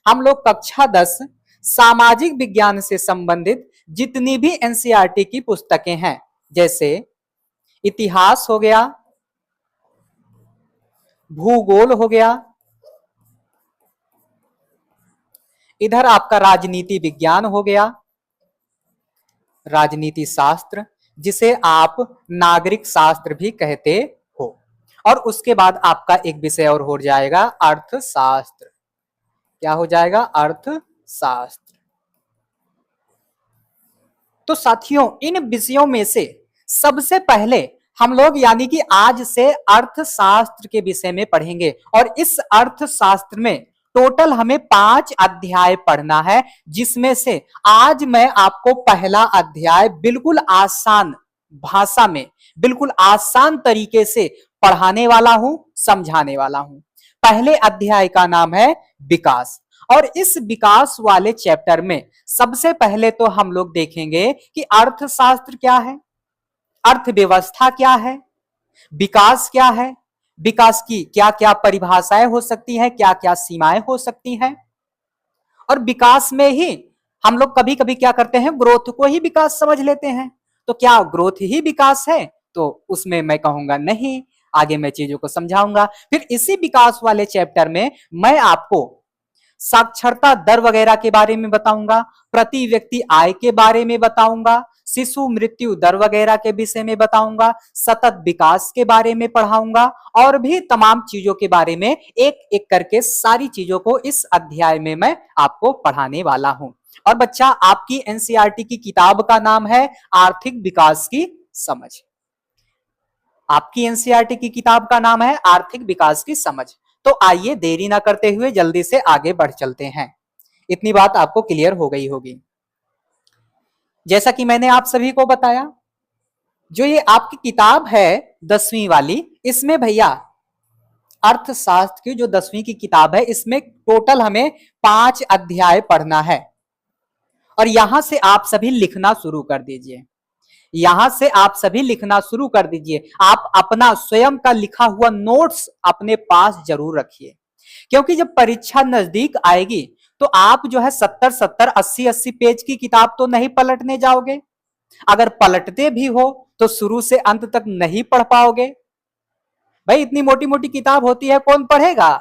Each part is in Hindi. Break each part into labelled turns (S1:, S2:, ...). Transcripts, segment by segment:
S1: हम लोग कक्षा 10 सामाजिक विज्ञान से संबंधित जितनी भी एनसीईआरटी की पुस्तकें हैं, जैसे इतिहास हो गया, भूगोल हो गया, इधर आपका राजनीति विज्ञान हो गया, राजनीति शास्त्र, जिसे आप नागरिक शास्त्र भी कहते हो, और उसके बाद आपका एक विषय और हो जाएगा अर्थशास्त्र। क्या हो जाएगा? अर्थशास्त्र। तो साथियों, इन विषयों में से सबसे पहले हम लोग यानी कि आज से अर्थशास्त्र के विषय में पढ़ेंगे, और इस अर्थशास्त्र में टोटल हमें 5 अध्याय पढ़ना है, जिसमें से आज मैं आपको पहला अध्याय बिल्कुल आसान भाषा में, बिल्कुल आसान तरीके से पढ़ाने वाला हूं, समझाने वाला हूं। पहले अध्याय का नाम है विकास, और इस विकास वाले चैप्टर में सबसे पहले तो हम लोग देखेंगे कि अर्थशास्त्र क्या है, अर्थव्यवस्था क्या है, विकास क्या है, विकास की क्या क्या परिभाषाएं हो सकती हैं, क्या क्या सीमाएं हो सकती हैं। और विकास में ही हम लोग कभी कभी क्या करते हैं, ग्रोथ को ही विकास समझ लेते हैं। तो क्या ग्रोथ ही विकास है? तो उसमें मैं कहूंगा नहीं, आगे मैं चीजों को समझाऊंगा। फिर इसी विकास वाले चैप्टर में मैं आपको साक्षरता दर वगैरह के बारे में बताऊंगा, प्रति व्यक्ति आय के बारे में बताऊंगा, शिशु मृत्यु दर वगैरह के विषय में बताऊंगा, सतत विकास के बारे में पढ़ाऊंगा, और भी तमाम चीजों के बारे में एक एक करके सारी चीजों को इस अध्याय में मैं आपको पढ़ाने वाला हूं। और बच्चा, आपकी एनसीईआरटी की किताब का नाम है आर्थिक विकास की समझ। आपकी एनसीईआरटी की किताब का नाम है आर्थिक विकास की समझ। तो आइए देरी ना करते हुए जल्दी से आगे बढ़ चलते हैं। इतनी बात आपको क्लियर हो गई होगी। जैसा कि मैंने आप सभी को बताया, जो ये आपकी किताब है 10वीं वाली, इसमें भैया अर्थशास्त्र की जो 10वीं की किताब है, इसमें टोटल हमें 5 अध्याय पढ़ना है। और यहां से आप सभी लिखना शुरू कर दीजिए, यहां से आप सभी लिखना शुरू कर दीजिए। आप अपना स्वयं का लिखा हुआ नोट्स अपने पास जरूर रखिए, क्योंकि जब परीक्षा नजदीक आएगी तो आप जो है 70-70, 80-80 पेज की किताब तो नहीं पलटने जाओगे। अगर पलटते भी हो तो शुरू से अंत तक नहीं पढ़ पाओगे। भाई इतनी मोटी मोटी किताब होती है, कौन पढ़ेगा?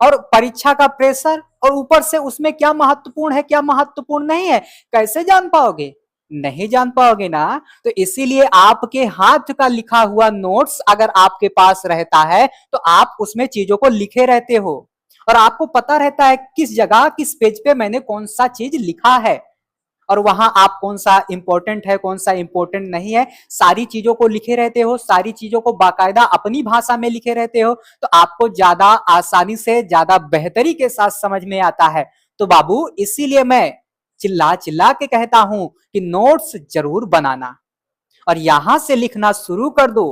S1: और परीक्षा का प्रेशर, और ऊपर से उसमें क्या महत्वपूर्ण है क्या महत्वपूर्ण नहीं है, कैसे जान पाओगे? नहीं जान पाओगे ना। तो इसीलिए आपके हाथ का लिखा हुआ नोट्स अगर आपके पास रहता है तो आप उसमें चीजों को लिखे रहते हो, और आपको पता रहता है किस जगह किस पेज पे मैंने कौन सा चीज लिखा है, और वहां आप कौन सा इंपॉर्टेंट है कौन सा इंपॉर्टेंट नहीं है, सारी चीजों को लिखे रहते हो, सारी चीजों को बाकायदा अपनी भाषा में लिखे रहते हो, तो आपको ज्यादा आसानी से, ज्यादा बेहतरी के साथ समझ में आता है। तो बाबू, इसीलिए मैं चिल्ला चिल्ला के कहता हूं कि नोट्स जरूर बनाना और यहां से लिखना शुरू कर दो।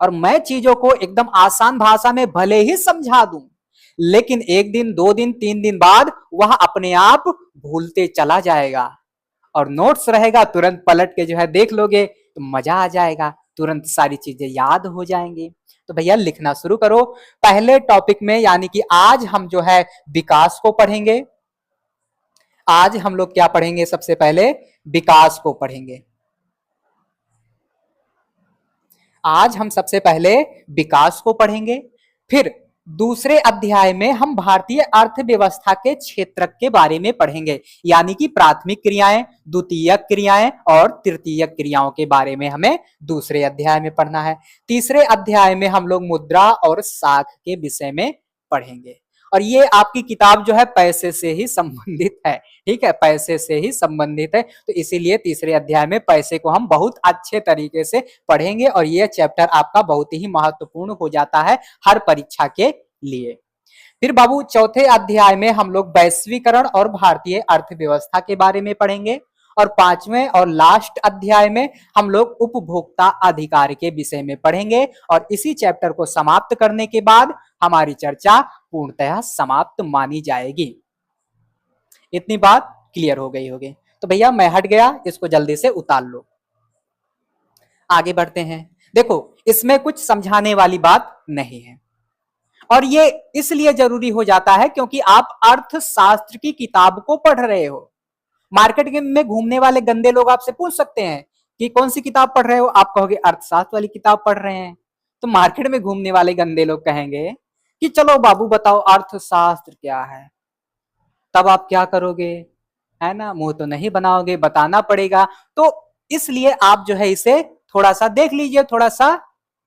S1: और मैं चीजों को एकदम आसान भाषा में भले ही समझा दूं, लेकिन 1 दिन 2 दिन 3 दिन बाद वह अपने आप भूलते चला जाएगा, और नोट्स रहेगा, तुरंत पलट के जो है देख लोगे तो मजा आ जाएगा, तुरंत सारी चीजें याद हो जाएंगी। तो भैया लिखना शुरू करो। पहले टॉपिक में यानी कि आज हम जो है विकास को पढ़ेंगे। आज हम लोग क्या पढ़ेंगे? सबसे पहले विकास को पढ़ेंगे। आज हम सबसे पहले विकास को पढ़ेंगे, फिर दूसरे अध्याय में हम भारतीय अर्थव्यवस्था के क्षेत्र के बारे में पढ़ेंगे, यानी कि प्राथमिक क्रियाएं, द्वितीयक क्रियाएं और तृतीयक क्रियाओं के बारे में हमें दूसरे अध्याय में पढ़ना है। तीसरे अध्याय में हम लोग मुद्रा और साख के विषय में पढ़ेंगे, और ये आपकी किताब जो है पैसे से ही संबंधित है। ठीक है, पैसे से ही संबंधित है, तो इसीलिए तीसरे अध्याय में पैसे को हम बहुत अच्छे तरीके से पढ़ेंगे, और ये चैप्टर आपका बहुत ही महत्वपूर्ण हो जाता है हर परीक्षा के लिए। फिर बाबू चौथे अध्याय में हम लोग वैश्वीकरण और भारतीय अर्थव्यवस्था के बारे में पढ़ेंगे, और 5वें और लास्ट अध्याय में हम लोग उपभोक्ता अधिकार के विषय में पढ़ेंगे, और इसी चैप्टर को समाप्त करने के बाद हमारी चर्चा पूर्णतः समाप्त मानी जाएगी। इतनी बात क्लियर हो गई होगी। तो भैया मैं हट गया, इसको जल्दी से उतार लो। आगे बढ़ते हैं। देखो, इसमें कुछ समझाने वाली बात नहीं है, और ये इसलिए जरूरी हो जाता है क्योंकि आप अर्थशास्त्र की किताब को पढ़ रहे हो। मार्केट में घूमने वाले गंदे लोग आपसे पूछ सकते हैं कि कौन सी किताब पढ़ रहे हो, आप कहोगे अर्थशास्त्र वाली किताब पढ़ रहे हैं। तो मार्केट में घूमने वाले गंदे लोग कहेंगे कि चलो बाबू बताओ अर्थशास्त्र क्या है। तब आप क्या करोगे, है ना, मुंह तो नहीं बनाओगे, बताना पड़ेगा। तो इसलिए आप जो है इसे थोड़ा सा देख लीजिए, थोड़ा सा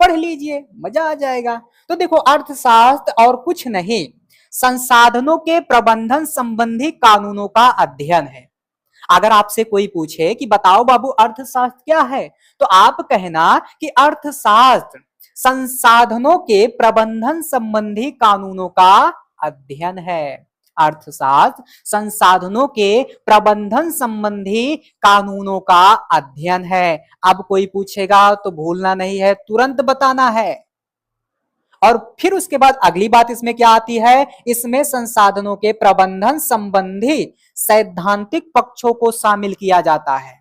S1: पढ़ लीजिए, मजा आ जाएगा। तो देखो अर्थशास्त्र और कुछ नहीं, संसाधनों के प्रबंधन संबंधी कानूनों का अध्ययन है। अगर आपसे कोई पूछे कि बताओ बाबू अर्थशास्त्र क्या है, तो आप कहना कि अर्थशास्त्र संसाधनों के प्रबंधन संबंधी कानूनों का अध्ययन है। अर्थशास्त्र संसाधनों के प्रबंधन संबंधी कानूनों का अध्ययन है। अब कोई पूछेगा तो भूलना नहीं है, तुरंत बताना है। और फिर उसके बाद अगली बात इसमें क्या आती है, इसमें संसाधनों के प्रबंधन संबंधी सैद्धांतिक पक्षों को शामिल किया जाता है।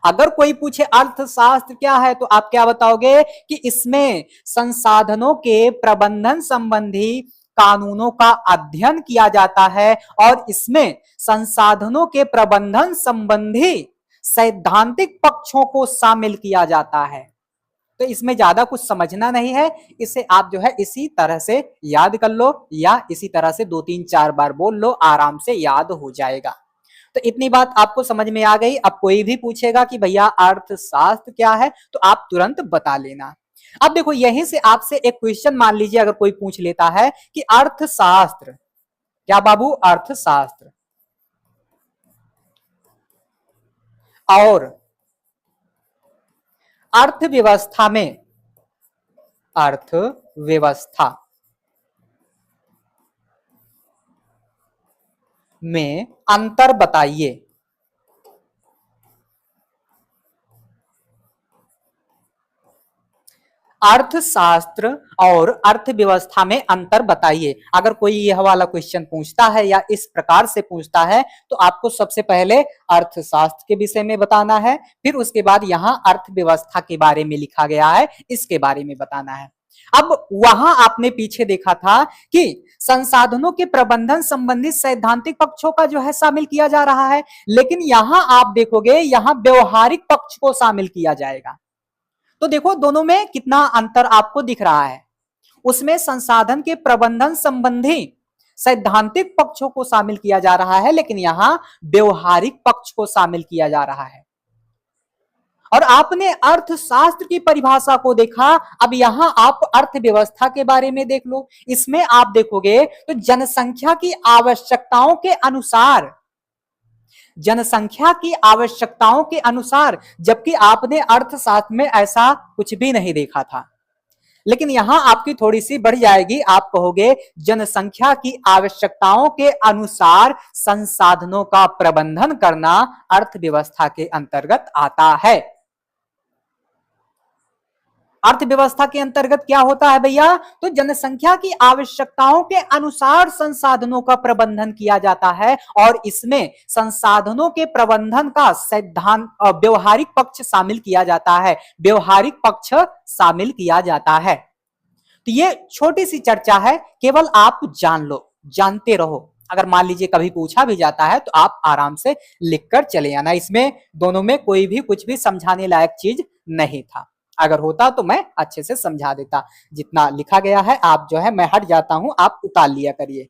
S1: अगर कोई पूछे अर्थशास्त्र क्या है तो आप क्या बताओगे कि इसमें संसाधनों के प्रबंधन संबंधी कानूनों का अध्ययन किया जाता है और इसमें संसाधनों के प्रबंधन संबंधी सैद्धांतिक पक्षों को शामिल किया जाता है। तो इसमें ज्यादा कुछ समझना नहीं है, इसे आप जो है इसी तरह से याद कर लो या इसी तरह से 2-3-4 बार बोल लो, आराम से याद हो जाएगा। तो इतनी बात आपको समझ में आ गई। अब कोई भी पूछेगा कि भैया अर्थशास्त्र क्या है तो आप तुरंत बता लेना। अब देखो यहीं से आपसे एक क्वेश्चन मान लीजिए अगर कोई पूछ लेता है कि अर्थशास्त्र क्या बाबू, अर्थशास्त्र और अर्थव्यवस्था में, अर्थव्यवस्था में अंतर बताइए। अर्थशास्त्र और अर्थव्यवस्था में अंतर बताइए। अगर कोई यह वाला क्वेश्चन पूछता है या इस प्रकार से पूछता है तो आपको सबसे पहले अर्थशास्त्र के विषय में बताना है, फिर उसके बाद यहां अर्थव्यवस्था के बारे में लिखा गया है इसके बारे में बताना है। अब वहां आपने पीछे देखा था कि संसाधनों के प्रबंधन संबंधित सैद्धांतिक पक्षों का जो है शामिल किया जा रहा है, लेकिन यहां आप देखोगे यहां व्यवहारिक पक्ष को शामिल किया जाएगा। तो देखो दोनों में कितना अंतर आपको दिख रहा है। उसमें संसाधन के प्रबंधन संबंधी सैद्धांतिक पक्षों को शामिल किया जा रहा है, लेकिन यहां व्यवहारिक पक्ष को शामिल किया जा रहा है। और आपने अर्थशास्त्र की परिभाषा को देखा, अब यहां आप अर्थव्यवस्था के बारे में देख लो। इसमें आप देखोगे तो जनसंख्या की आवश्यकताओं के अनुसार, जनसंख्या की आवश्यकताओं के अनुसार, जबकि आपने अर्थशास्त्र में ऐसा कुछ भी नहीं देखा था। लेकिन यहां आपकी थोड़ी सी बढ़ जाएगी, आप कहोगे जनसंख्या की आवश्यकताओं के अनुसार संसाधनों का प्रबंधन करना अर्थव्यवस्था के अंतर्गत आता है। अर्थव्यवस्था के अंतर्गत क्या होता है भैया, तो जनसंख्या की आवश्यकताओं के अनुसार संसाधनों का प्रबंधन किया जाता है और इसमें संसाधनों के प्रबंधन का सिद्धांत व्यवहारिक पक्ष शामिल किया जाता है, व्यवहारिक पक्ष शामिल किया जाता है। तो ये छोटी सी चर्चा है, केवल आप जान लो, जानते रहो। अगर मान लीजिए कभी पूछा भी जाता है तो आप आराम से लिखकर चले आना। इसमें दोनों में कोई भी कुछ भी समझाने लायक चीज नहीं था। अगर होता तो मैं अच्छे से समझा देता। जितना लिखा गया है आप जो है, मैं हट जाता हूं, आप उतार लिया करिए।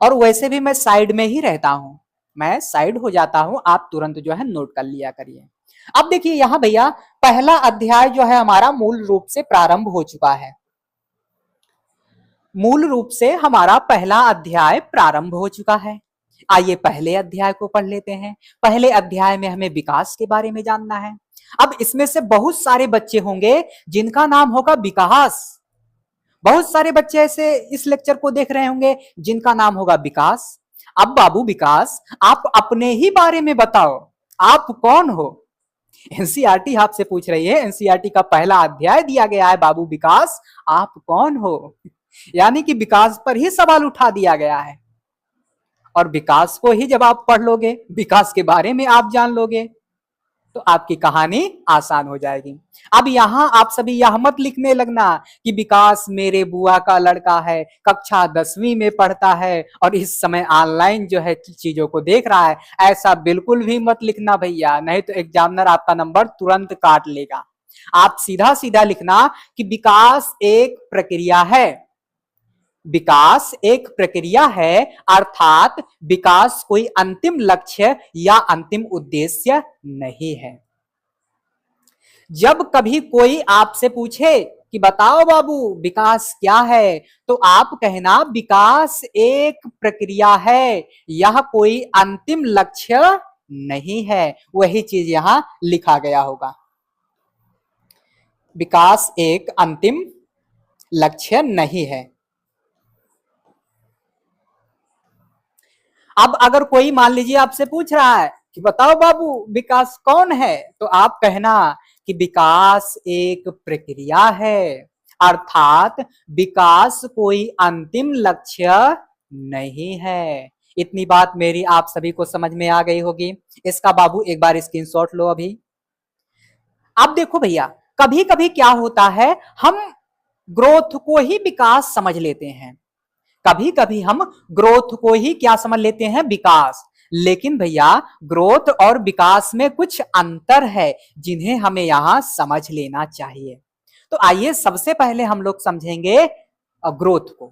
S1: और वैसे भी मैं साइड में ही रहता हूं, मैं साइड हो जाता हूं, आप तुरंत जो है नोट कर लिया करिए। अब देखिए यहां भैया पहला अध्याय जो है हमारा मूल रूप से प्रारंभ हो चुका है। मूल रूप से हमारा पहला अध्याय प्रारंभ हो चुका है। आइए पहले अध्याय को पढ़ लेते हैं। पहले अध्याय में हमें विकास के बारे में जानना है। अब इसमें से बहुत सारे बच्चे होंगे जिनका नाम होगा विकास। बहुत सारे बच्चे ऐसे इस लेक्चर को देख रहे होंगे जिनका नाम होगा विकास। अब बाबू विकास, आप अपने ही बारे में बताओ, आप कौन हो? एनसीईआरटी आपसे पूछ रही है, एनसीईआरटी का पहला अध्याय दिया गया है बाबू विकास आप कौन हो, यानी कि विकास पर ही सवाल उठा दिया गया है। और विकास को ही जब आप पढ़ लोगे, विकास के बारे में आप जान लोगे, तो आपकी कहानी आसान हो जाएगी। अब यहां आप सभी यह मत लिखने लगना कि विकास मेरे बुआ का लड़का है, कक्षा 10वीं में पढ़ता है और इस समय ऑनलाइन जो है चीजों को देख रहा है। ऐसा बिल्कुल भी मत लिखना भैया, नहीं तो एग्जामिनर आपका नंबर तुरंत काट लेगा। आप सीधा सीधा लिखना कि विकास एक प्रक्रिया है। विकास एक प्रक्रिया है, अर्थात विकास कोई अंतिम लक्ष्य या अंतिम उद्देश्य नहीं है। जब कभी कोई आपसे पूछे कि बताओ बाबू विकास क्या है, तो आप कहना विकास एक प्रक्रिया है, यह कोई अंतिम लक्ष्य नहीं है। वही चीज यहां लिखा गया होगा, विकास एक अंतिम लक्ष्य नहीं है। अब अगर कोई मान लीजिए आपसे पूछ रहा है कि बताओ बाबू विकास कौन है, तो आप कहना कि विकास एक प्रक्रिया है, अर्थात विकास कोई अंतिम लक्ष्य नहीं है। इतनी बात मेरी आप सभी को समझ में आ गई होगी। इसका बाबू एक बार स्क्रीनशॉट लो अभी। अब देखो भैया, कभी कभी क्या होता है, हम ग्रोथ को ही विकास समझ लेते हैं, कभी कभी हम ग्रोथ को ही क्या समझ लेते हैं, विकास। लेकिन भैया ग्रोथ और विकास में कुछ अंतर है जिन्हें हमें यहां समझ लेना चाहिए। तो आइए सबसे पहले हम लोग समझेंगे ग्रोथ को।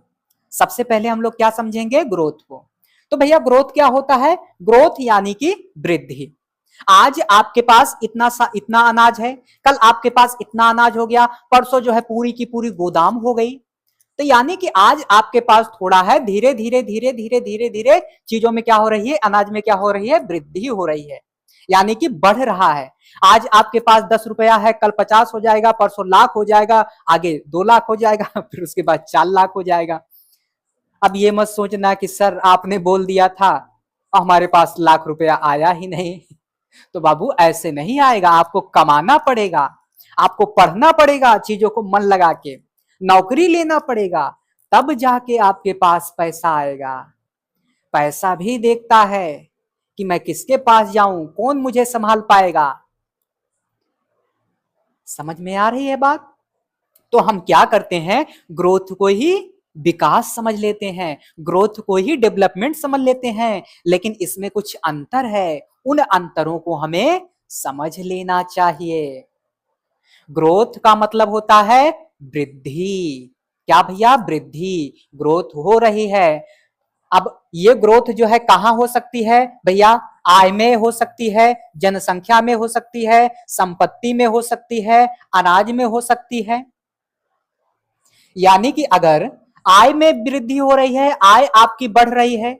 S1: सबसे पहले हम लोग क्या समझेंगे, ग्रोथ को। तो भैया ग्रोथ क्या होता है, ग्रोथ यानी कि वृद्धि। आज आपके पास इतना अनाज है, कल आपके पास इतना अनाज हो गया, परसों जो है पूरी की पूरी गोदाम हो गई। तो यानी कि आज आपके पास थोड़ा है, धीरे धीरे धीरे धीरे धीरे धीरे चीजों में क्या हो रही है, अनाज में क्या हो रही है, वृद्धि हो रही है, यानी कि बढ़ रहा है। आज आपके पास 10 रुपया है, कल 50 हो जाएगा, परसों लाख हो जाएगा, आगे 2 लाख हो जाएगा, फिर उसके बाद 4 लाख हो जाएगा। अब ये मत सोचना कि सर आपने बोल दिया था हमारे पास लाख रुपया आया ही नहीं। तो बाबू ऐसे नहीं आएगा, आपको कमाना पड़ेगा, आपको पढ़ना पड़ेगा, चीजों को मन लगा के नौकरी लेना पड़ेगा, तब जाके आपके पास पैसा आएगा। पैसा भी देखता है कि मैं किसके पास जाऊं, कौन मुझे संभाल पाएगा। समझ में आ रही है बात? तो हम क्या करते हैं, ग्रोथ को ही विकास समझ लेते हैं, ग्रोथ को ही डेवलपमेंट समझ लेते हैं, लेकिन इसमें कुछ अंतर है, उन अंतरों को हमें समझ लेना चाहिए। ग्रोथ का मतलब होता है वृद्धि। क्या भैया, वृद्धि, ग्रोथ हो रही है। अब ये ग्रोथ जो है कहां हो सकती है भैया, आय में हो सकती है, जनसंख्या में हो सकती है, संपत्ति में हो सकती है, अनाज में हो सकती है। यानी कि अगर आय में वृद्धि हो रही है, आय आपकी बढ़ रही है,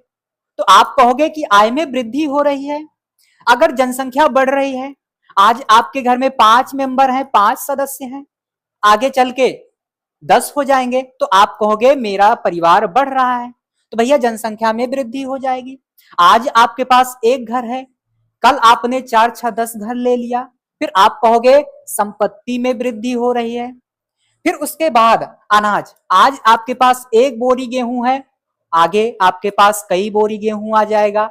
S1: तो आप कहोगे कि आय में वृद्धि हो रही है। अगर जनसंख्या बढ़ रही है, आज आपके घर में 5 मेंबर हैं, 5 सदस्य हैं, आगे चल के 10 हो जाएंगे, तो आप कहोगे मेरा परिवार बढ़ रहा है। तो भैया जनसंख्या में वृद्धि हो जाएगी। आज आपके पास एक घर है, कल आपने 4, 6, 10 घर ले लिया, फिर आप कहोगे संपत्ति में वृद्धि हो रही है। फिर उसके बाद अनाज, आज आपके पास एक बोरी गेहूं है, आगे आपके पास कई बोरी गेहूं आ जाएगा,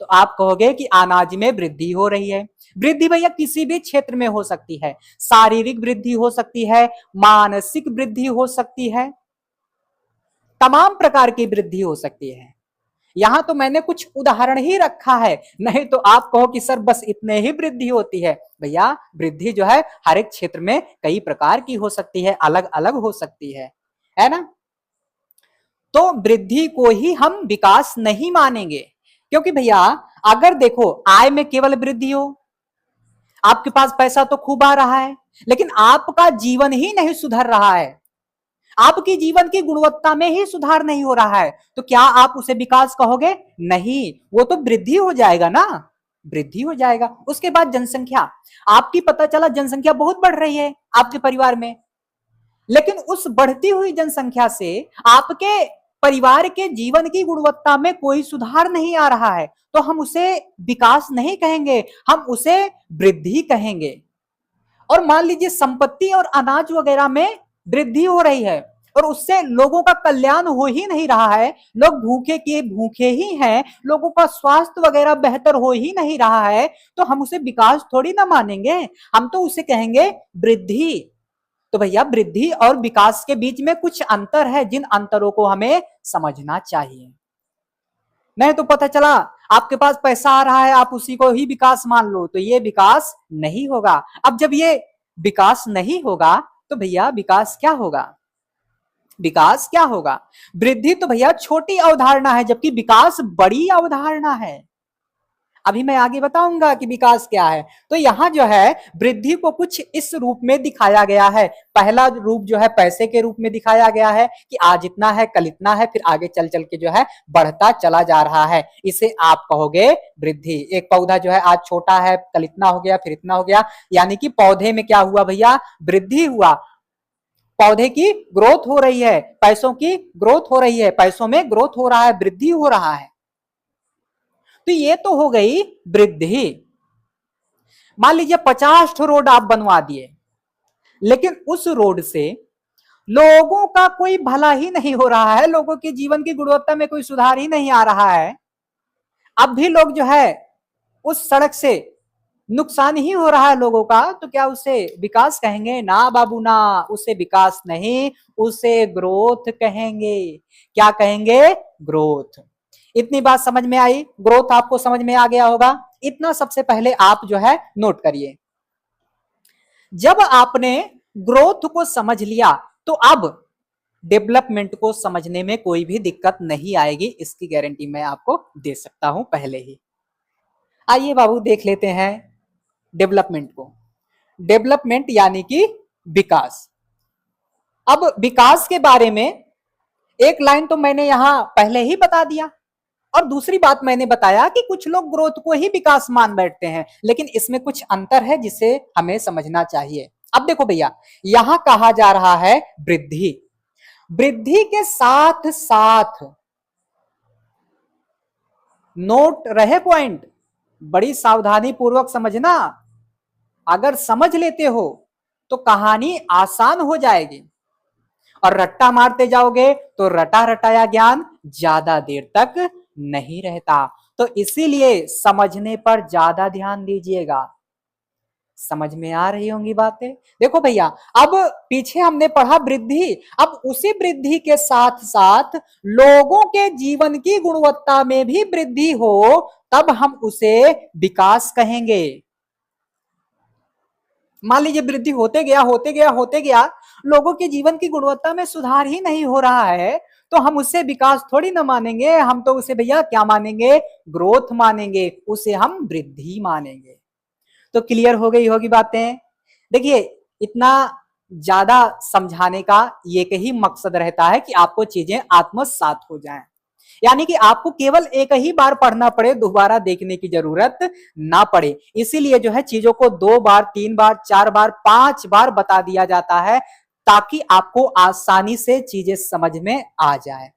S1: तो आप कहोगे कि अनाज में वृद्धि हो रही है। वृद्धि भैया किसी भी क्षेत्र में हो सकती है, शारीरिक वृद्धि हो सकती है, मानसिक वृद्धि हो सकती है, तमाम प्रकार की वृद्धि हो सकती है। यहां तो मैंने कुछ उदाहरण ही रखा है, नहीं तो आप कहो कि सर बस इतने ही वृद्धि होती है। भैया वृद्धि जो है हर एक क्षेत्र में कई प्रकार की हो सकती है, अलग अलग हो सकती है ना। तो वृद्धि को ही हम विकास नहीं मानेंगे, क्योंकि भैया अगर देखो आय में केवल वृद्धि हो, आपके पास पैसा तो खूब आ रहा है, लेकिन आपका जीवन ही नहीं सुधर रहा है, आपकी जीवन की गुणवत्ता में ही सुधार नहीं हो रहा है, तो क्या आप उसे विकास कहोगे? नहीं, वो तो वृद्धि हो जाएगा ना, वृद्धि हो जाएगा। उसके बाद जनसंख्या, आपकी पता चला जनसंख्या बहुत बढ़ रही है आपके परिवार में, लेकिन उस बढ़ती हुई जनसंख्या से आपके परिवार के जीवन की गुणवत्ता में कोई सुधार नहीं आ रहा है, तो हम उसे विकास नहीं कहेंगे, हम उसे वृद्धि कहेंगे। और मान लीजिए संपत्ति और अनाज वगैरह में वृद्धि हो रही है, और उससे लोगों का कल्याण हो ही नहीं रहा है, लोग भूखे के भूखे ही हैं, लोगों का स्वास्थ्य वगैरह बेहतर हो ही नहीं रहा है, तो हम उसे विकास थोड़ी ना मानेंगे, हम तो उसे कहेंगे वृद्धि। तो भैया वृद्धि और विकास के बीच में कुछ अंतर है, जिन अंतरों को हमें समझना चाहिए। नहीं तो पता चला आपके पास पैसा आ रहा है, आप उसी को ही विकास मान लो, तो ये विकास नहीं होगा। अब जब ये विकास नहीं होगा तो भैया विकास क्या होगा? विकास क्या होगा? वृद्धि तो भैया छोटी अवधारणा है, जबकि विकास बड़ी अवधारणा है। अभी मैं आगे बताऊंगा कि विकास क्या है। तो यहां जो है वृद्धि को कुछ इस रूप में दिखाया गया है। पहला रूप जो है पैसे के रूप में दिखाया गया है कि आज इतना है कल इतना है, फिर आगे चल चल के जो है बढ़ता चला जा रहा है, इसे आप कहोगे वृद्धि। एक पौधा जो है आज छोटा है, कल इतना हो गया, फिर इतना हो गया, यानी कि पौधे में क्या हुआ भैया? वृद्धि हुआ। पौधे की ग्रोथ हो रही है, पैसों की ग्रोथ हो रही है, पैसों में ग्रोथ हो रहा है, वृद्धि हो रहा है। तो ये तो हो गई वृद्धि। मान लीजिए 50 ठो रोड आप बनवा दिए, लेकिन उस रोड से लोगों का कोई भला ही नहीं हो रहा है, लोगों के जीवन की गुणवत्ता में कोई सुधार ही नहीं आ रहा है। अब भी लोग जो है उस सड़क से नुकसान ही हो रहा है लोगों का, तो क्या उसे विकास कहेंगे? ना बाबू ना, उसे विकास नहीं, उसे ग्रोथ कहेंगे। क्या कहेंगे? ग्रोथ। इतनी बात समझ में आई? ग्रोथ आपको समझ में आ गया होगा। इतना सबसे पहले आप जो है नोट करिए। जब आपने ग्रोथ को समझ लिया तो अब डेवलपमेंट को समझने में कोई भी दिक्कत नहीं आएगी, इसकी गारंटी मैं आपको दे सकता हूं पहले ही। आइए बाबू देख लेते हैं डेवलपमेंट को। डेवलपमेंट यानी कि विकास। अब विकास के बारे में एक लाइन तो मैंने यहां पहले ही बता दिया, और दूसरी बात मैंने बताया कि कुछ लोग ग्रोथ को ही विकास मान बैठते हैं, लेकिन इसमें कुछ अंतर है जिसे हमें समझना चाहिए। अब देखो भैया, यहां कहा जा रहा है वृद्धि। वृद्धि के साथ साथ, नोट रहे पॉइंट, बड़ी सावधानी पूर्वक समझना। अगर समझ लेते हो तो कहानी आसान हो जाएगी, और रट्टा मारते जाओगे तो रटा रटाया ज्ञान ज्यादा देर तक नहीं रहता। तो इसीलिए समझने पर ज्यादा ध्यान दीजिएगा। समझ में आ रही होंगी बातें? देखो भैया, अब पीछे हमने पढ़ा वृद्धि, अब उसी वृद्धि के साथ साथ लोगों के जीवन की गुणवत्ता में भी वृद्धि हो, तब हम उसे विकास कहेंगे। मान लीजिए वृद्धि होते गया होते गया होते गया, लोगों के जीवन की गुणवत्ता में सुधार ही नहीं हो रहा है, तो हम उसे विकास थोड़ी ना मानेंगे, हम तो उसे भैया क्या मानेंगे? ग्रोथ मानेंगे, उसे हम वृद्धि मानेंगे। तो क्लियर हो गई होगी बातें। देखिए, इतना ज्यादा समझाने का एक ही मकसद रहता है कि आपको चीजें आत्मसात हो जाएं, यानी कि आपको केवल एक ही बार पढ़ना पड़े, दोबारा देखने की जरूरत ना पड़े। इसीलिए जो है चीजों को 2 बार 3 बार 4 बार 5 बार बता दिया जाता है, ताकि आपको आसानी से चीजें समझ में आ जाए।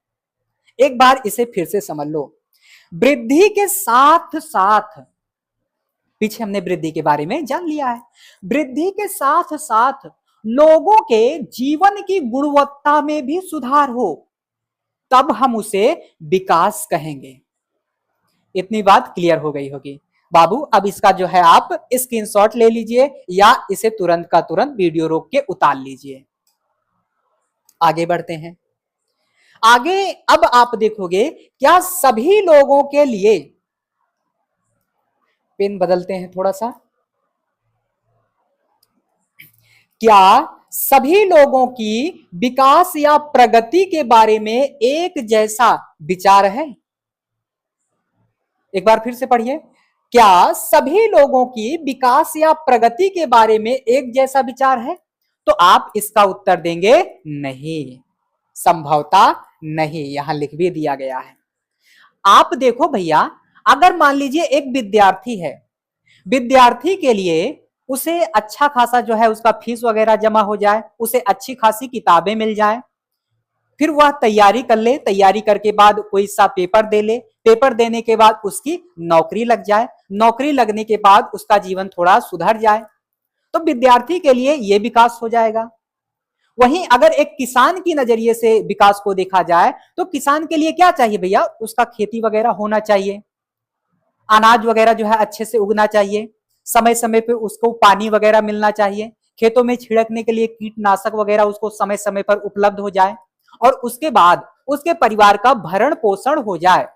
S1: एक बार इसे फिर से समझ लो। वृद्धि के साथ साथ, पीछे हमने वृद्धि के बारे में जान लिया है, वृद्धि के साथ साथ लोगों के जीवन की गुणवत्ता में भी सुधार हो, तब हम उसे विकास कहेंगे। इतनी बात क्लियर हो गई होगी बाबू। अब इसका जो है आप स्क्रीनशॉट ले लीजिए, या इसे तुरंत का तुरंत वीडियो रोक के उतार लीजिए। आगे बढ़ते हैं। आगे अब आप देखोगे, क्या सभी लोगों के लिए, पेन बदलते हैं थोड़ा सा, क्या सभी लोगों की विकास या प्रगति के बारे में एक जैसा विचार है? एक बार फिर से पढ़िए। क्या सभी लोगों की विकास या प्रगति के बारे में एक जैसा विचार है? तो आप इसका उत्तर देंगे नहीं, संभवतः नहीं, यहां लिख भी दिया गया है। आप देखो भैया, अगर मान लीजिए एक विद्यार्थी है, विद्यार्थी के लिए उसे अच्छा खासा जो है उसका फीस वगैरह जमा हो जाए, उसे अच्छी खासी किताबें मिल जाए, फिर वह तैयारी कर ले, तैयारी करके बाद कोई सा पेपर दे ले, पेपर देने के बाद उसकी नौकरी लग जाए, नौकरी लगने के बाद उसका जीवन थोड़ा सुधर जाए, तो विद्यार्थी के लिए यह विकास हो जाएगा। वहीं अगर एक किसान की नजरिए से विकास को देखा जाए तो किसान के लिए क्या चाहिए भैया, उसका खेती वगैरह होना चाहिए, अनाज वगैरह जो है अच्छे से उगना चाहिए, समय समय पे उसको पानी वगैरह मिलना चाहिए, खेतों में छिड़कने के लिए कीटनाशक वगैरह उसको समय समय पर उपलब्ध हो जाए, और उसके बाद उसके परिवार का भरण पोषण हो जाए,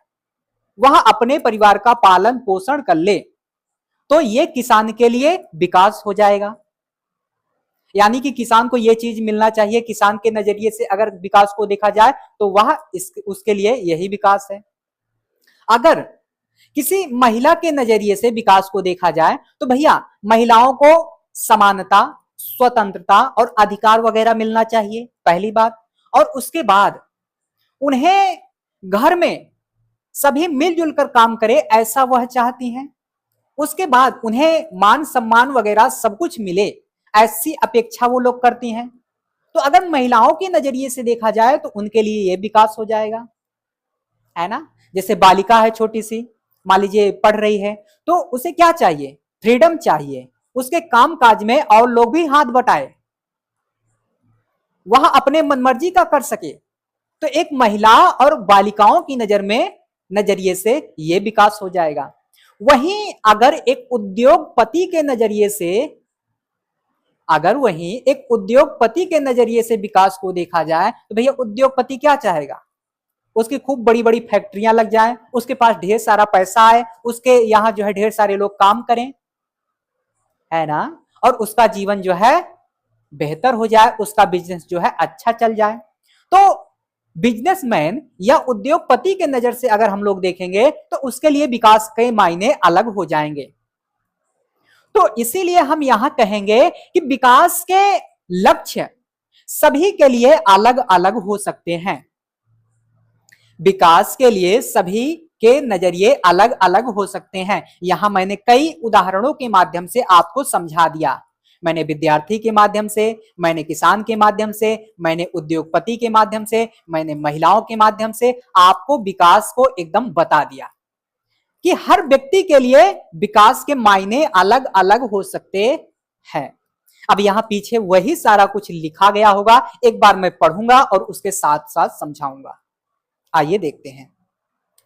S1: वह अपने परिवार का पालन पोषण कर ले, तो ये किसान के लिए विकास हो जाएगा। यानी कि किसान को यह चीज मिलना चाहिए। किसान के नजरिए से अगर विकास को देखा जाए तो वह उसके लिए यही विकास है। अगर किसी महिला के नजरिए से विकास को देखा जाए तो भैया महिलाओं को समानता, स्वतंत्रता और अधिकार वगैरह मिलना चाहिए, पहली बात। और उसके बाद उन्हें घर में सभी मिलजुल कर काम करे, ऐसा वह चाहती हैं। उसके बाद उन्हें मान सम्मान वगैरह सब कुछ मिले, ऐसी अपेक्षा वो लोग करती हैं। तो अगर महिलाओं के नजरिए से देखा जाए तो उनके लिए ये विकास हो जाएगा, है ना। जैसे बालिका है छोटी सी, मान लीजिए पढ़ रही है, तो उसे क्या चाहिए, फ्रीडम चाहिए, उसके काम काज में और लोग भी हाथ बटाए, वह अपने मनमर्जी का कर सके। तो एक महिला और बालिकाओं की नजरिए से यह विकास हो जाएगा। वहीं अगर एक उद्योगपति के नजरिए से विकास को देखा जाए तो भैया उद्योगपति क्या चाहेगा, उसकी खूब बड़ी बड़ी फैक्ट्रियां लग जाएं, उसके पास ढेर सारा पैसा है, उसके यहाँ जो है ढेर सारे लोग काम करें, है ना, और उसका जीवन जो है बेहतर हो जाए, उसका बिजनेस जो है अच्छा चल जाए। तो बिजनेसमैन या उद्योगपति के नजर से अगर हम लोग देखेंगे तो उसके लिए विकास के मायने अलग हो जाएंगे। तो इसीलिए हम यहां कहेंगे कि विकास के लक्ष्य सभी के लिए अलग अलग हो सकते हैं। विकास के लिए सभी के नजरिए अलग अलग हो सकते हैं। यहां मैंने कई उदाहरणों के माध्यम से आपको समझा दिया। मैंने विद्यार्थी के माध्यम से, मैंने किसान के माध्यम से, मैंने उद्योगपति के माध्यम से, मैंने महिलाओं के माध्यम से आपको विकास को एकदम बता दिया कि हर व्यक्ति के लिए विकास के मायने अलग अलग हो सकते हैं। अब यहां पीछे वही सारा कुछ लिखा गया होगा, एक बार मैं पढ़ूंगा और उसके साथ साथ समझाऊंगा। आइए देखते हैं।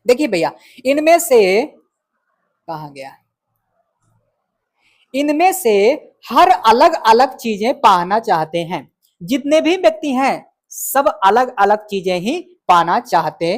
S1: देखिए भैया, इनमें से कहां गया, इनमें से हर अलग अलग चीजें पाना चाहते हैं। जितने भी व्यक्ति हैं सब अलग अलग चीजें ही पाना चाहते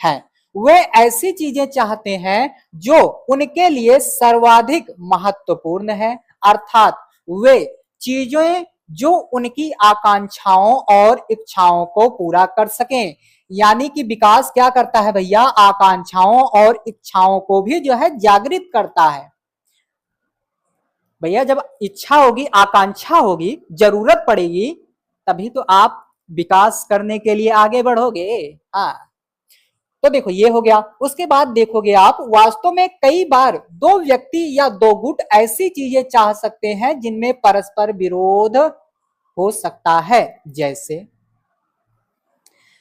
S1: हैं। वे ऐसी चीजें चाहते हैं जो उनके लिए सर्वाधिक महत्वपूर्ण है, अर्थात वे चीजें जो उनकी आकांक्षाओं और इच्छाओं को पूरा कर सकें। यानी कि विकास क्या करता है भैया, आकांक्षाओं और इच्छाओं को भी जो है जागृत करता है। भैया जब इच्छा होगी, आकांक्षा होगी, जरूरत पड़ेगी, तभी तो आप विकास करने के लिए आगे बढ़ोगे। हाँ, तो देखो ये हो गया। उसके बाद देखोगे आप, वास्तव में कई बार दो व्यक्ति या दो गुट ऐसी चीजें चाह सकते हैं जिनमें परस्पर विरोध हो सकता है। जैसे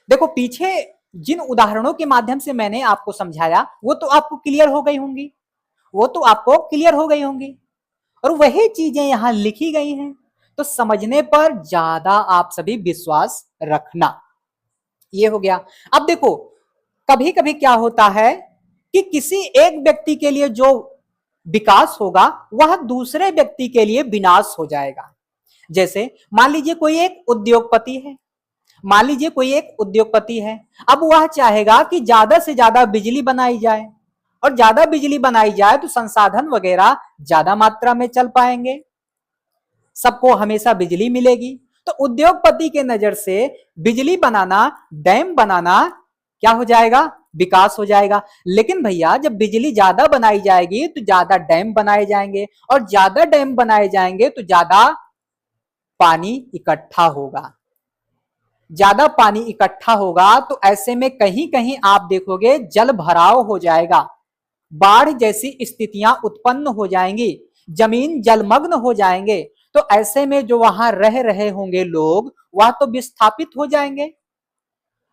S1: देखो पीछे जिन उदाहरणों के माध्यम से मैंने आपको समझाया वो तो आपको क्लियर हो गई होंगी, और वही चीजें यहां लिखी गई हैं। तो समझने पर ज्यादा आप सभी विश्वास रखना। ये हो गया। अब देखो कभी कभी क्या होता है कि किसी एक व्यक्ति के लिए जो विकास होगा वह दूसरे व्यक्ति के लिए विनाश हो जाएगा। जैसे मान लीजिए कोई एक उद्योगपति है, अब वह चाहेगा कि ज्यादा से ज्यादा बिजली बनाई जाए, और ज्यादा बिजली बनाई जाए तो संसाधन वगैरह ज्यादा मात्रा में चल पाएंगे, सबको हमेशा बिजली मिलेगी। तो उद्योगपति के नजर से बिजली बनाना, डैम बनाना क्या हो जाएगा, विकास हो जाएगा। लेकिन भैया जब बिजली ज्यादा बनाई जाएगी तो ज्यादा डैम बनाए जाएंगे, और ज्यादा डैम बनाए जाएंगे तो ज्यादा पानी इकट्ठा होगा। ज्यादा पानी इकट्ठा होगा तो ऐसे में कहीं कहीं आप देखोगे जल भराव हो जाएगा, बाढ़ जैसी स्थितियां उत्पन्न हो जाएंगी, जमीन जलमग्न हो जाएंगे। तो ऐसे में जो वहां रह रहे होंगे लोग वह तो विस्थापित हो जाएंगे,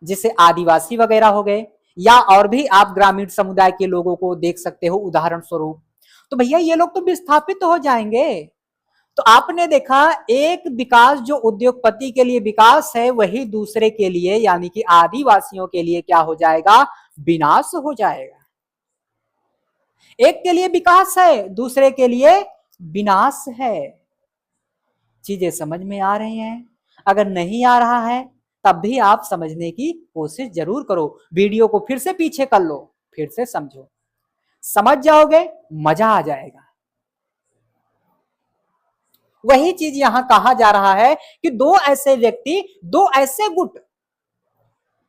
S1: जैसे आदिवासी वगैरह हो गए, या और भी आप ग्रामीण समुदाय के लोगों को देख सकते हो उदाहरण स्वरूप। तो भैया ये लोग तो विस्थापित हो जाएंगे। तो आपने देखा एक विकास जो उद्योगपति के लिए विकास है, वही दूसरे के लिए यानी कि आदिवासियों के लिए क्या हो जाएगा, विनाश हो जाएगा। एक के लिए विकास है, दूसरे के लिए विनाश है। चीजें समझ में आ रही हैं? अगर नहीं आ रहा है तब भी आप समझने की कोशिश जरूर करो, वीडियो को फिर से पीछे कर लो, फिर से समझो, समझ जाओगे, मजा आ जाएगा। वही चीज यहां कहा जा रहा है कि दो ऐसे व्यक्ति, दो ऐसे गुट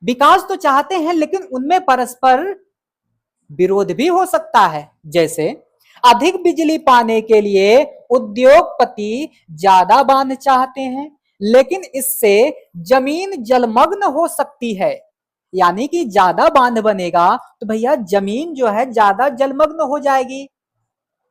S1: विकास तो चाहते हैं, लेकिन उनमें परस्पर विरोध भी हो सकता है। जैसे अधिक बिजली पाने के लिए उद्योगपति ज्यादा बांध चाहते हैं, लेकिन इससे जमीन जलमग्न हो सकती है। यानी कि ज्यादा बांध बनेगा तो भैया जमीन जो है ज्यादा जलमग्न हो जाएगी।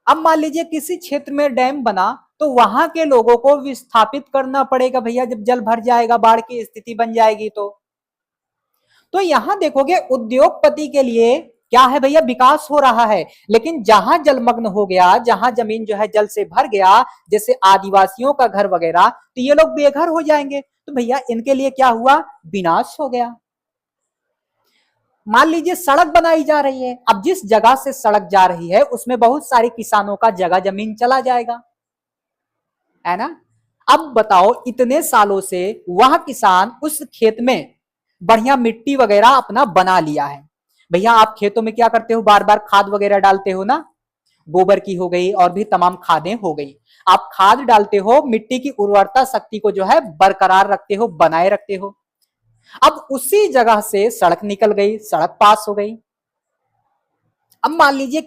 S1: अब मान लीजिए किसी क्षेत्र में डैम बना तो वहां के लोगों को विस्थापित करना पड़ेगा भैया, जब जल भर जाएगा, बाढ़ की स्थिति बन जाएगी। तो यहां देखोगे उद्योगपति के लिए क्या है भैया, विकास हो रहा है, लेकिन जहां जलमग्न हो गया, जहां जमीन जो है जल से भर गया, जैसे आदिवासियों का घर वगैरह, तो ये लोग बेघर हो जाएंगे। तो भैया इनके लिए क्या हुआ, विनाश हो गया। मान लीजिए सड़क बनाई जा रही है, अब जिस जगह से सड़क जा रही है उसमें बहुत सारे किसानों का जगह जमीन चला जाएगा, है ना। अब बताओ इतने सालों से वह किसान उस खेत में बढ़िया मिट्टी वगैरह अपना बना लिया है। भैया आप खेतों में क्या करते हो, बार बार खाद वगैरह डालते हो ना, गोबर की हो गई और भी तमाम खादें हो गई। आप खाद डालते हो, मिट्टी की उर्वरता शक्ति को जो है बरकरार रखते हो, बनाए रखते हो। अब उसी जगह से सड़क निकल गई, सड़क पास हो गई। अब मान लीजिए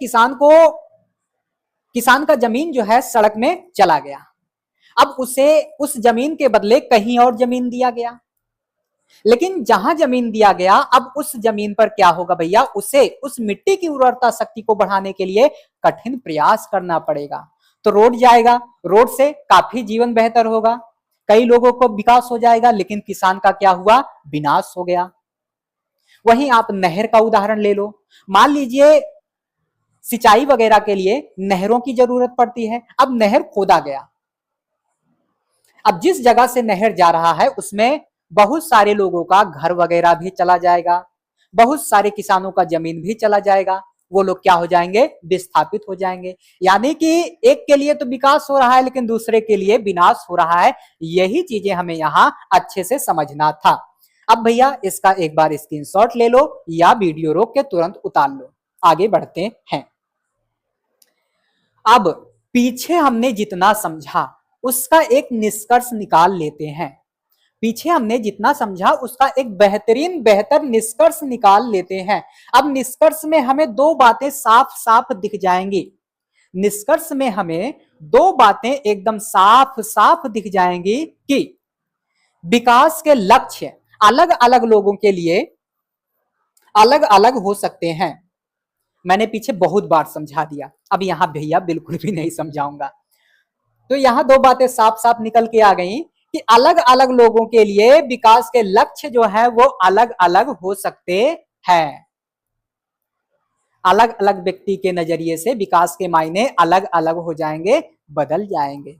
S1: किसान का जमीन जो है सड़क में चला गया, अब उसे उस जमीन के बदले कहीं और जमीन दिया गया। लेकिन जहां जमीन दिया गया, अब उस जमीन पर क्या होगा भैया, उसे उस मिट्टी की उर्वरता शक्ति को बढ़ाने के लिए कठिन प्रयास करना पड़ेगा। तो रोड जाएगा, रोड से काफी जीवन बेहतर होगा, कई लोगों को विकास हो जाएगा, लेकिन किसान का क्या हुआ, विनाश हो गया। वहीं आप नहर का उदाहरण ले लो, मान लीजिए सिंचाई वगैरह के लिए नहरों की जरूरत पड़ती है। अब नहर खोदा गया, अब जिस जगह से नहर जा रहा है उसमें बहुत सारे लोगों का घर वगैरह भी चला जाएगा, बहुत सारे किसानों का जमीन भी चला जाएगा, वो लोग क्या हो जाएंगे, विस्थापित हो जाएंगे। यानी कि एक के लिए तो विकास हो रहा है, लेकिन दूसरे के लिए विनाश हो रहा है। यही चीजें हमें यहाँ अच्छे से समझना था। अब भैया इसका एक बार स्क्रीनशॉट ले लो या वीडियो रोक के तुरंत उतार लो। आगे बढ़ते हैं। अब पीछे हमने जितना समझा उसका एक निष्कर्ष निकाल लेते हैं। पीछे हमने जितना समझा उसका एक बेहतर निष्कर्ष निकाल लेते हैं। अब निष्कर्ष में हमें दो बातें साफ साफ दिख जाएंगी। निष्कर्ष में हमें दो बातें एकदम साफ साफ दिख जाएंगी कि विकास के लक्ष्य अलग अलग लोगों के लिए अलग अलग हो सकते हैं। मैंने पीछे बहुत बार समझा दिया, अब यहां भैया बिल्कुल भी नहीं समझाऊंगा। तो यहां दो बातें साफ साफ निकल के आ गई कि अलग अलग लोगों के लिए विकास के लक्ष्य जो है वो अलग अलग हो सकते हैं। अलग अलग व्यक्ति के नजरिए से विकास के मायने अलग अलग हो जाएंगे, बदल जाएंगे।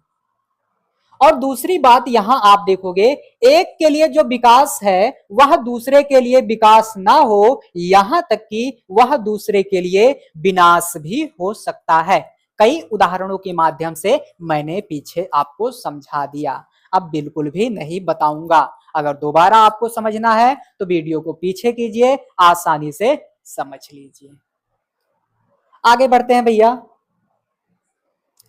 S1: और दूसरी बात यहां आप देखोगे, एक के लिए जो विकास है वह दूसरे के लिए विकास ना हो, यहां तक कि वह दूसरे के लिए विनाश भी हो सकता है। कई उदाहरणों के माध्यम से मैंने पीछे आपको समझा दिया, अब बिल्कुल भी नहीं बताऊंगा। अगर दोबारा आपको समझना है तो वीडियो को पीछे कीजिए, आसानी से समझ लीजिए। आगे बढ़ते हैं भैया।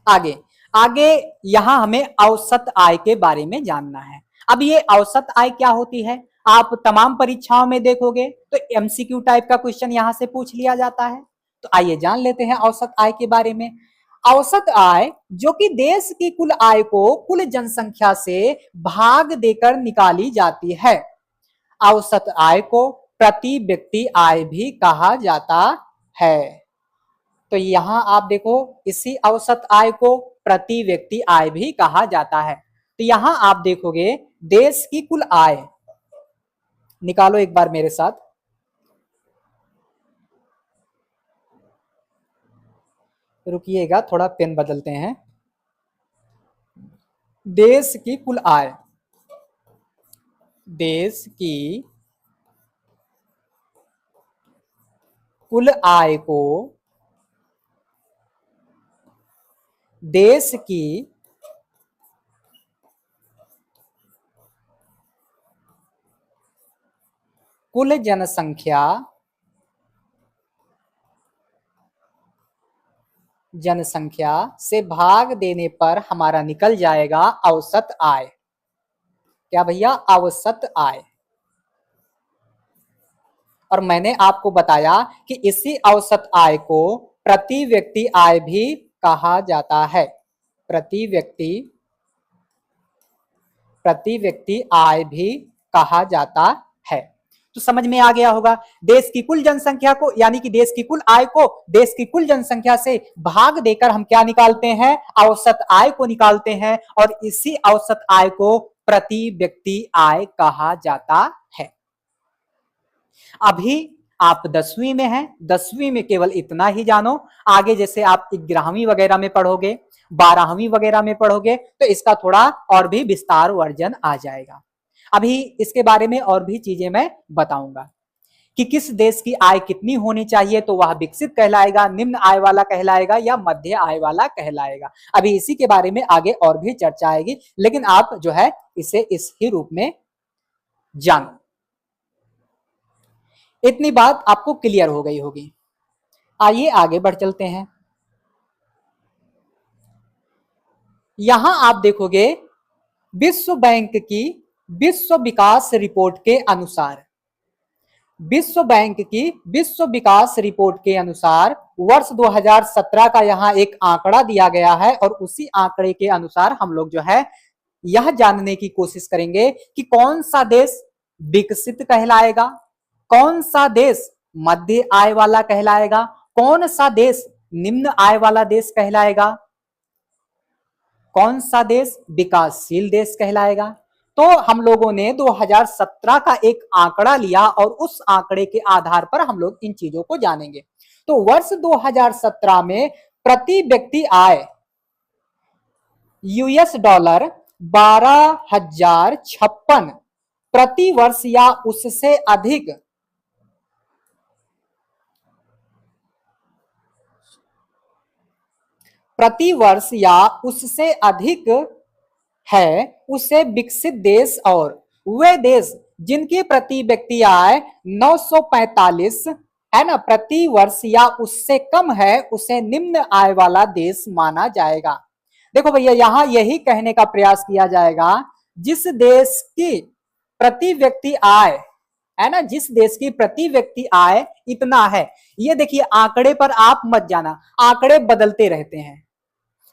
S1: आगे आगे यहां हमें औसत आय के बारे में जानना है। अब ये औसत आय क्या होती है, आप तमाम परीक्षाओं में देखोगे तो एमसीक्यू टाइप का क्वेश्चन यहां से पूछ लिया जाता है। तो आइए जान लेते हैं औसत आय के बारे में। औसत आय जो कि देश की कुल आय को कुल जनसंख्या से भाग देकर निकाली जाती है। औसत आय को प्रति व्यक्ति आय भी कहा जाता है। तो यहां आप देखो, इसी औसत आय को प्रति व्यक्ति आय भी कहा जाता है। तो यहां आप देखोगे देश की कुल आय निकालो एक बार मेरे साथ। रुकिएगा, थोड़ा पेन बदलते हैं। देश की कुल आय, देश की कुल आय को देश की कुल जनसंख्या से भाग देने पर हमारा निकल जाएगा औसत आय। क्या भैया? औसत आय। और मैंने आपको बताया कि इसी औसत आय को प्रति व्यक्ति आय भी कहा जाता है। प्रति व्यक्ति आय भी कहा जाता है। तो समझ में आ गया होगा, देश की कुल जनसंख्या को यानी कि देश की कुल आय को देश की कुल जनसंख्या से भाग देकर हम क्या निकालते हैं? औसत आय को निकालते हैं, और इसी औसत आय को प्रति व्यक्ति आय कहा जाता है। अभी आप 10वीं में हैं, 10वीं में केवल इतना ही जानो। आगे जैसे आप 11वीं वगैरह में पढ़ोगे, 12वीं वगैरह में पढ़ोगे, तो इसका थोड़ा और भी विस्तार वर्जन आ जाएगा। अभी इसके बारे में और भी चीजें मैं बताऊंगा कि किस देश की आय कितनी होनी चाहिए, तो वह विकसित कहलाएगा, निम्न आय वाला कहलाएगा, या मध्य आय वाला कहलाएगा। अभी इसी के बारे में आगे और भी चर्चा आएगी, लेकिन आप जो है इसे इस ही रूप में जानो। इतनी बात आपको क्लियर हो गई होगी। आइए आगे बढ़ चलते हैं। यहां आप देखोगे विश्व बैंक की विश्व विकास रिपोर्ट के अनुसार, विश्व बैंक की विश्व विकास रिपोर्ट के अनुसार वर्ष 2017 का यहां एक आंकड़ा दिया गया है, और उसी आंकड़े के अनुसार हम लोग जो है यह जानने की कोशिश करेंगे कि कौन सा देश विकसित कहलाएगा, कौन सा देश मध्य आय वाला कहलाएगा, कौन सा देश निम्न आय वाला देश कहलाएगा, कौन सा देश विकासशील देश कहलाएगा। तो हम लोगों ने 2017 का एक आंकड़ा लिया, और उस आंकड़े के आधार पर हम लोग इन चीजों को जानेंगे। तो वर्ष 2017 में प्रति व्यक्ति आय यूएस डॉलर 12,056 प्रति वर्ष या उससे अधिक प्रति वर्ष या उससे अधिक है, उसे विकसित देश, और वे देश जिनकी प्रति व्यक्ति आय 945 है ना प्रति वर्ष या उससे कम है, उसे निम्न आय वाला देश माना जाएगा। देखो भैया, यहां यही कहने का प्रयास किया जाएगा, जिस देश की प्रति व्यक्ति आय है ना, जिस देश की प्रति व्यक्ति आय इतना है। ये देखिए, आंकड़े पर आप मत जाना, आंकड़े बदलते रहते हैं,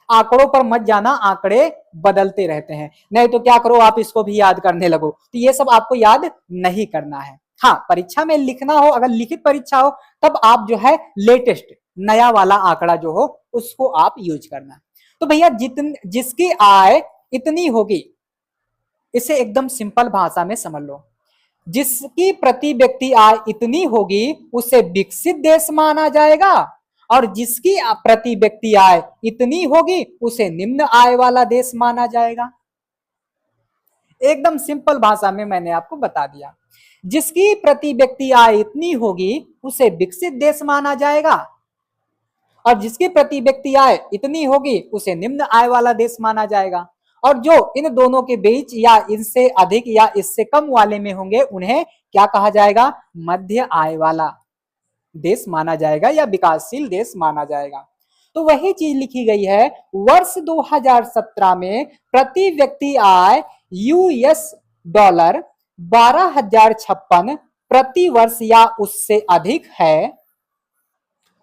S1: आंकड़ों पर मत जाना, आंकड़े बदलते रहते हैं। नहीं तो क्या करो, आप इसको भी याद करने लगो, तो ये सब आपको याद नहीं करना है। हाँ, परीक्षा में लिखना हो, अगर लिखित परीक्षा हो, तब आप जो है लेटेस्ट नया वाला आंकड़ा जो हो उसको आप यूज करना। तो भैया, जिसकी आय इतनी होगी, इसे एकदम सिंपल भाषा में समझ लो, जिसकी प्रति व्यक्ति आय इतनी होगी उसे विकसित देश माना जाएगा, और जिसकी प्रति व्यक्ति आय इतनी होगी उसे निम्न आय वाला देश माना जाएगा। एकदम सिंपल भाषा में मैंने आपको बता दिया, जिसकी प्रति व्यक्ति आय इतनी होगी उसे विकसित देश माना जाएगा, और जिसकी प्रति व्यक्ति आय इतनी होगी उसे निम्न आय वाला देश माना जाएगा। और जो इन दोनों के बीच या इनसे अधिक या इससे कम वाले में होंगे, उन्हें क्या कहा जाएगा? मध्य आय वाला देश माना जाएगा, या विकासशील देश माना जाएगा। तो वही चीज लिखी गई है, वर्ष 2017 में प्रति व्यक्ति आय यूएस डॉलर 12,056 प्रति वर्ष या उससे अधिक है,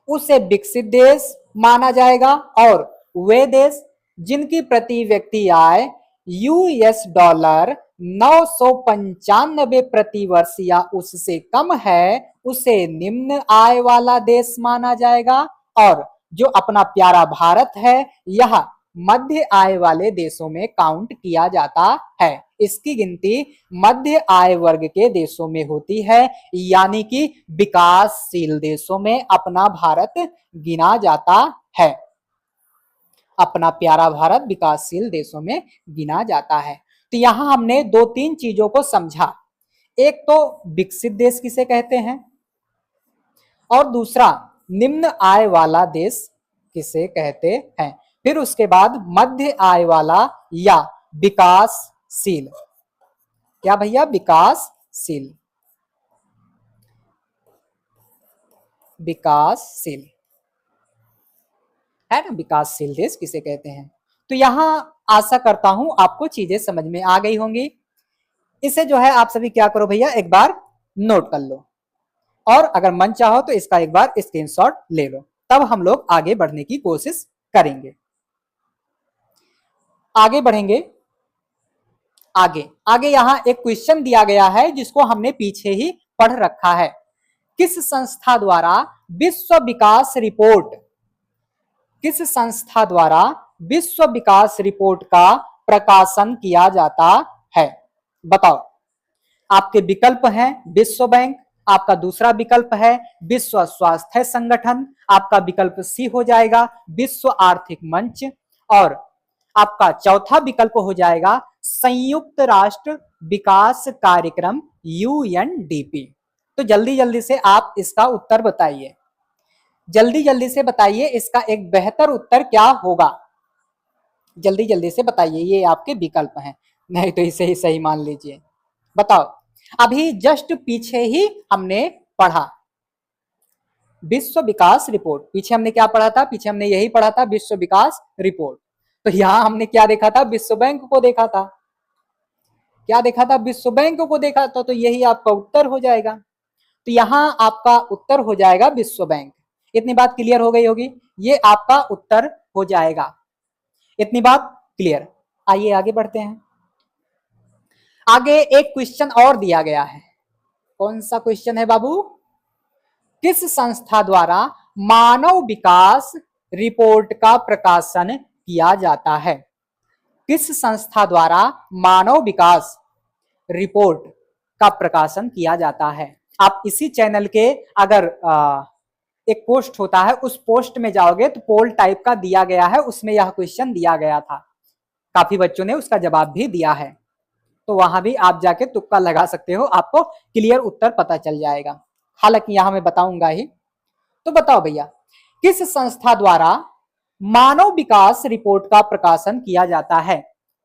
S1: उसे विकसित देश माना जाएगा, और वे देश जिनकी प्रति व्यक्ति आय यूएस डॉलर 995 प्रति वर्ष या उससे कम है, उसे निम्न आय वाला देश माना जाएगा। और जो अपना प्यारा भारत है, यह मध्य आय वाले देशों में काउंट किया जाता है। इसकी गिनती मध्य आय वर्ग के देशों में होती है, यानी कि विकासशील देशों में अपना भारत गिना जाता है। अपना प्यारा भारत विकासशील देशों में गिना जाता है। तो यहां हमने दो तीन चीजों को समझा, एक तो विकसित देश किसे कहते हैं और दूसरा निम्न आय वाला देश किसे कहते हैं, फिर उसके बाद मध्य आय वाला या विकासशील, क्या भैया, विकासशील, विकासशील है ना, विकासशील देश किसे कहते हैं। तो यहां आशा करता हूं आपको चीजें समझ में आ गई होंगी। इसे जो है आप सभी क्या करो भैया, एक बार नोट कर लो और अगर मन चाहो तो इसका एक बार स्क्रीनशॉट ले लो, तब हम लोग आगे बढ़ने की कोशिश करेंगे। आगे बढ़ेंगे, आगे आगे यहां एक क्वेश्चन दिया गया है जिसको हमने पीछे ही पढ़ रखा है। किस संस्था द्वारा विश्व विकास रिपोर्ट, किस संस्था द्वारा विश्व विकास रिपोर्ट का प्रकाशन किया जाता है, बताओ। आपके विकल्प हैं विश्व बैंक, आपका दूसरा विकल्प है विश्व स्वास्थ्य संगठन, आपका विकल्प सी हो जाएगा विश्व आर्थिक मंच, और आपका चौथा विकल्प हो जाएगा संयुक्त राष्ट्र विकास कार्यक्रम यूएनडीपी। तो जल्दी जल्दी से आप इसका उत्तर बताइए, जल्दी जल्दी से बताइए इसका एक बेहतर उत्तर क्या होगा, जल्दी जल्दी से बताइए। ये आपके विकल्प हैं, नहीं तो इसे ही सही मान लीजिए, बताओ। अभी जस्ट पीछे ही हमने पढ़ा विश्व विकास रिपोर्ट, पीछे हमने क्या पढ़ा था, पीछे हमने यही पढ़ा था विश्व विकास रिपोर्ट। तो यहां हमने क्या देखा था, विश्व बैंक को देखा था, क्या देखा था, विश्व बैंक को देखा था, तो यही आपका उत्तर हो जाएगा। तो यहां आपका उत्तर हो जाएगा विश्व बैंक। इतनी बात क्लियर हो गई होगी, ये आपका उत्तर हो जाएगा, इतनी बात क्लियर। आइए आगे बढ़ते हैं। आगे एक क्वेश्चन और दिया गया है, कौन सा क्वेश्चन है बाबू, किस संस्था द्वारा मानव विकास रिपोर्ट का प्रकाशन किया जाता है, किस संस्था द्वारा मानव विकास रिपोर्ट का प्रकाशन किया जाता है। आप इसी चैनल के अगर एक पोस्ट होता है उस पोस्ट में जाओगे तो पोल टाइप का दिया गया है, उसमें यह क्वेश्चन दिया गया था, काफी बच्चों ने उसका जवाब भी दिया है, तो वहां भी आप जाके तुक्का लगा सकते हो, आपको क्लियर उत्तर पता चल जाएगा, हालांकि यहां मैं बताऊंगा ही। तो बताओ भैया, किस संस्था द्वारा मानव विकास रिपोर्ट का प्रकाशन किया जाता है,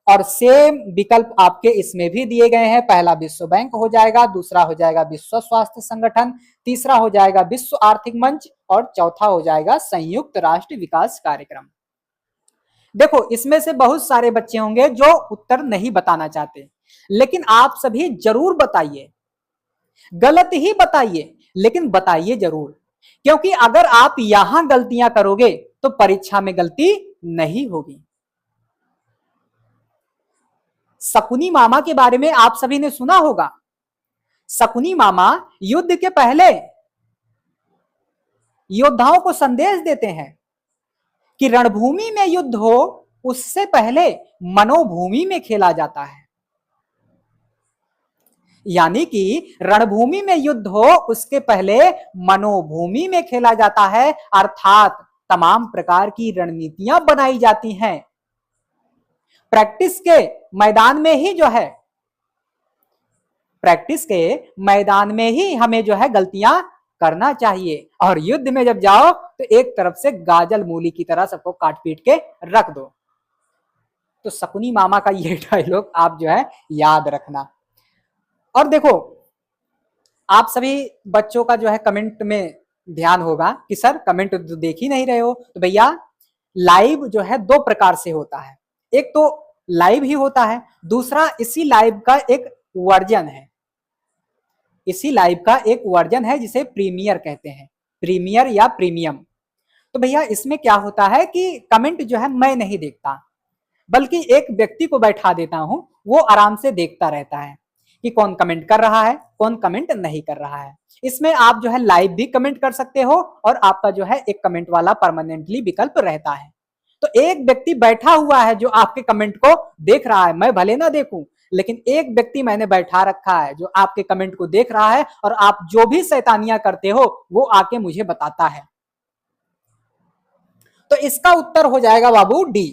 S1: और सेम विकल्प आपके इसमें भी दिए गए हैं, पहला विश्व बैंक हो जाएगा, दूसरा हो जाएगा विश्व स्वास्थ्य संगठन, तीसरा हो जाएगा विश्व आर्थिक मंच, और चौथा हो जाएगा संयुक्त राष्ट्र विकास कार्यक्रम। देखो इसमें से बहुत सारे बच्चे होंगे जो उत्तर नहीं बताना चाहते, लेकिन आप सभी जरूर बताइए, गलत ही बताइए लेकिन बताइए जरूर, क्योंकि अगर आप यहां गलतियां करोगे तो परीक्षा में गलती नहीं होगी। शकुनी मामा के बारे में आप सभी ने सुना होगा, शकुनी मामा युद्ध के पहले योद्धाओं को संदेश देते हैं कि रणभूमि में युद्ध हो उससे पहले मनोभूमि में खेला जाता है, यानी कि रणभूमि में युद्ध हो उसके पहले मनोभूमि में खेला जाता है, अर्थात तमाम प्रकार की रणनीतियां बनाई जाती हैं। प्रैक्टिस के मैदान में ही जो है, प्रैक्टिस के मैदान में ही हमें जो है गलतियां करना चाहिए, और युद्ध में जब जाओ तो एक तरफ से गाजल मूली की तरह सबको काट पीट के रख दो। तो शकुनी मामा का ये डायलॉग आप जो है याद रखना। और देखो आप सभी बच्चों का जो है कमेंट में ध्यान होगा कि सर कमेंट तो देख ही नहीं रहे हो, तो भैया लाइव जो है दो प्रकार से होता है, एक तो लाइव ही होता है, दूसरा इसी लाइव का एक वर्जन है, इसी लाइव का एक वर्जन है जिसे प्रीमियर कहते हैं, प्रीमियर या प्रीमियम। तो भैया इसमें क्या होता है कि कमेंट जो है मैं नहीं देखता, बल्कि एक व्यक्ति को बैठा देता हूं, वो आराम से देखता रहता है कि कौन कमेंट कर रहा है कौन कमेंट नहीं कर रहा है। इसमें आप जो है लाइव भी कमेंट कर सकते हो और आपका जो है एक कमेंट वाला परमानेंटली विकल्प रहता है। तो एक व्यक्ति बैठा हुआ है जो आपके कमेंट को देख रहा है, मैं भले ना देखूं लेकिन एक व्यक्ति मैंने बैठा रखा है जो आपके कमेंट को देख रहा है, और आप जो भी शैतानियां करते हो वो आके मुझे बताता है। तो इसका उत्तर हो जाएगा बाबू डी।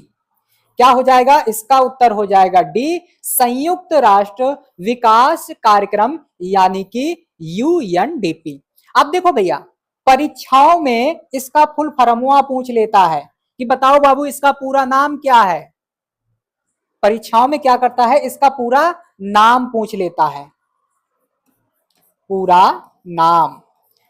S1: क्या हो जाएगा? इसका उत्तर हो जाएगा डी, संयुक्त राष्ट्र विकास कार्यक्रम यानी कि यूएनडीपी। अब देखो भैया, परीक्षाओं में इसका फुल फॉर्मूला पूछ लेता है कि बताओ बाबू इसका पूरा नाम क्या है। परीक्षाओं में क्या करता है, इसका पूरा नाम पूछ लेता है, पूरा नाम।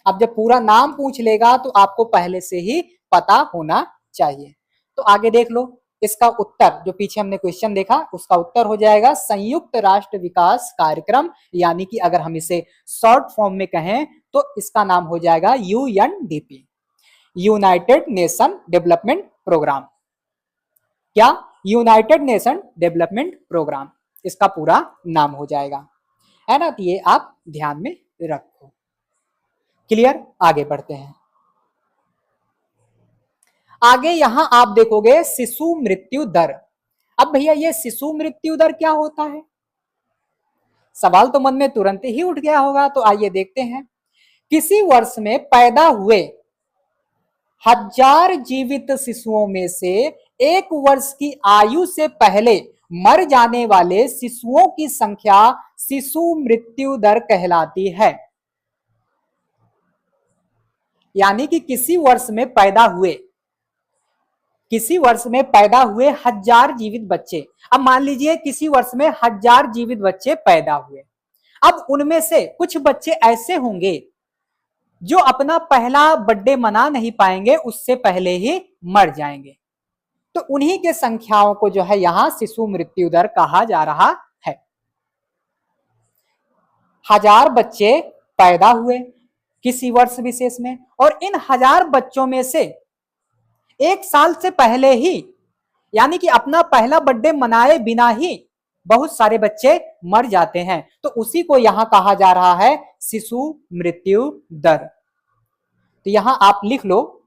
S1: अब जब पूरा नाम पूछ लेगा तो आपको पहले से ही पता होना चाहिए। तो आगे देख लो, इसका उत्तर जो पीछे हमने क्वेश्चन देखा उसका उत्तर हो जाएगा संयुक्त राष्ट्र विकास कार्यक्रम, यानी कि अगर हम इसे शॉर्ट फॉर्म में कहें तो इसका नाम हो जाएगा UNDP, United Nation development programme. क्या? यूनाइटेड नेशन डेवलपमेंट प्रोग्राम इसका पूरा नाम हो जाएगा, है ना। तो ये आप ध्यान में रखो। क्लियर? आगे बढ़ते हैं। आगे यहां आप देखोगे शिशु मृत्यु दर। अब भैया ये शिशु मृत्यु दर क्या होता है? सवाल तो मन में तुरंत ही उठ गया होगा, तो आइए देखते हैं। किसी वर्ष में पैदा हुए 1000 जीवित शिशुओं में से 1 वर्ष की आयु से पहले मर जाने वाले शिशुओं की संख्या शिशु मृत्यु दर कहलाती है। यानी कि किसी वर्ष में पैदा हुए 1000 जीवित बच्चे। अब मान लीजिए किसी वर्ष में 1000 जीवित बच्चे पैदा हुए। अब उनमें से कुछ बच्चे ऐसे होंगे जो अपना पहला बर्थडे मना नहीं पाएंगे, उससे पहले ही मर जाएंगे। तो उन्हीं के संख्याओं को जो है यहां शिशु मृत्यु दर कहा जा रहा है। 1000 बच्चे पैदा हुए किसी वर्ष विशेष में, और इन 1000 बच्चों में से 1 साल से पहले ही, यानी कि अपना पहला बर्थडे मनाए बिना ही बहुत सारे बच्चे मर जाते हैं, तो उसी को यहां कहा जा रहा है शिशु मृत्यु दर। तो यहां आप लिख लो।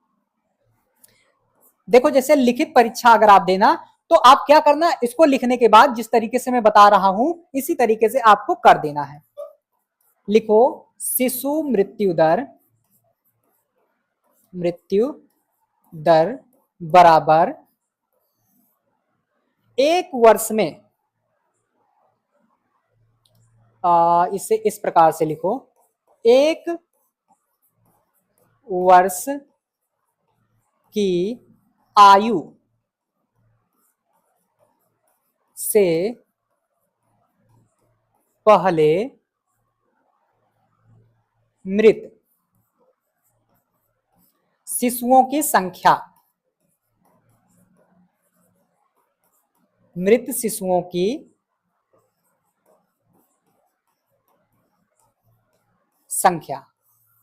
S1: देखो जैसे लिखित परीक्षा अगर आप देना तो आप क्या करना, इसको लिखने के बाद जिस तरीके से मैं बता रहा हूं इसी तरीके से आपको कर देना है। लिखो शिशु मृत्यु दर बराबर 1 वर्ष में, इसे इस प्रकार से लिखो, 1 वर्ष की आयु से पहले मृत शिशुओं की संख्या, मृत शिशुओं की संख्या।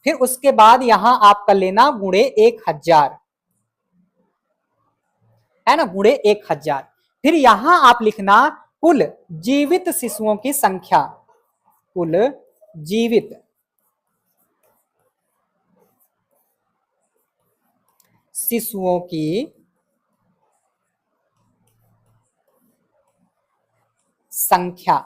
S1: फिर उसके बाद यहां आप कर लेना गुणे 1000, है ना, गुणे 1000। फिर यहां आप लिखना कुल जीवित शिशुओं की संख्या, कुल जीवित शिशुओं की संख्या।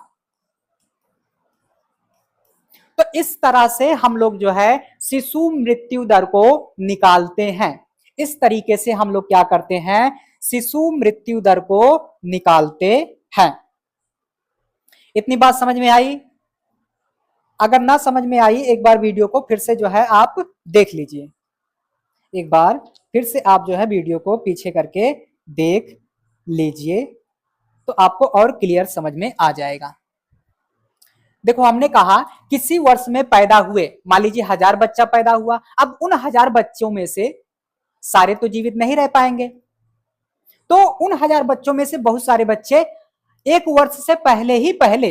S1: तो इस तरह से हम लोग जो है शिशु मृत्यु दर को निकालते हैं। इस तरीके से हम लोग क्या करते हैं, शिशु मृत्यु दर को निकालते हैं। इतनी बात समझ में आई? अगर ना समझ में आई एक बार वीडियो को फिर से जो है आप देख लीजिए, एक बार फिर से आप जो है वीडियो को पीछे करके देख लीजिए तो आपको और क्लियर समझ में आ जाएगा। देखो हमने कहा किसी वर्ष में पैदा हुए, मान लीजिए 1000 बच्चा पैदा हुआ। अब उन 1000 बच्चों में से सारे तो जीवित नहीं रह पाएंगे, तो उन 1000 बच्चों में से बहुत सारे बच्चे 1 वर्ष से पहले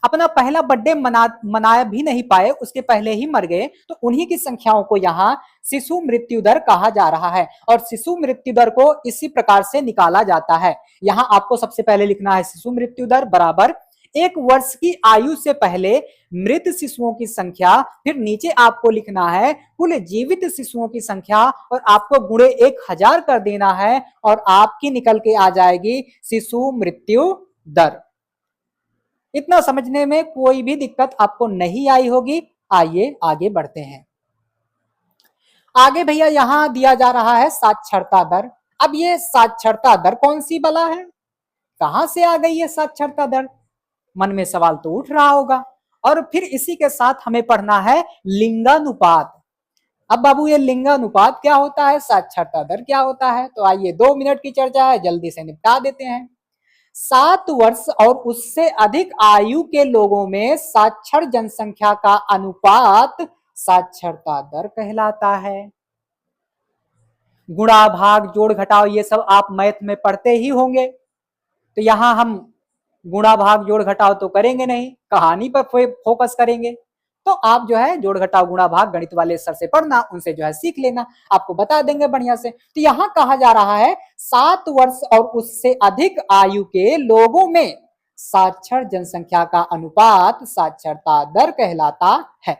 S1: अपना पहला बर्थडे मनाया भी नहीं पाए, उसके पहले ही मर गए। तो उन्हीं की संख्याओं को यहाँ शिशु मृत्यु दर कहा जा रहा है, और शिशु मृत्यु दर को इसी प्रकार से निकाला जाता है। यहाँ आपको सबसे पहले लिखना है शिशु मृत्यु दर बराबर 1 वर्ष की आयु से पहले मृत शिशुओं की संख्या, फिर नीचे आपको लिखना है कुल जीवित शिशुओं की संख्या, और आपको गुणे 1000 कर देना है, और आपकी निकल के आ जाएगी शिशु मृत्यु दर। इतना समझने में कोई भी दिक्कत आपको नहीं आई होगी। आइए आगे बढ़ते हैं। आगे भैया यहां दिया जा रहा है साक्षरता दर। अब ये साक्षरता दर कौन सी बला है, कहां से आ गई है साक्षरता दर, मन में सवाल तो उठ रहा होगा। और फिर इसी के साथ हमें पढ़ना है लिंगानुपात। अब बाबू ये लिंगानुपात क्या होता है, साक्षरता दर क्या होता है, तो आइए 2 मिनट की चर्चा है, जल्दी से निपटा देते हैं। 7 वर्ष और उससे अधिक आयु के लोगों में साक्षर जनसंख्या का अनुपात साक्षरता दर कहलाता है। गुणा भाग जोड़ घटाव ये सब आप मैथ में पढ़ते ही होंगे, तो यहां हम गुणा भाग जोड़ घटाव तो करेंगे नहीं, कहानी पर फोकस करेंगे। तो आप जो है जोड़ घटाव गुणा भाग गणित वाले सर से पढ़ना, उनसे जो है सीख लेना, आपको बता देंगे बढ़िया से। तो यहां कहा जा रहा है 7 वर्ष और उससे अधिक आयु के लोगों में साक्षर जनसंख्या का अनुपात साक्षरता दर कहलाता है।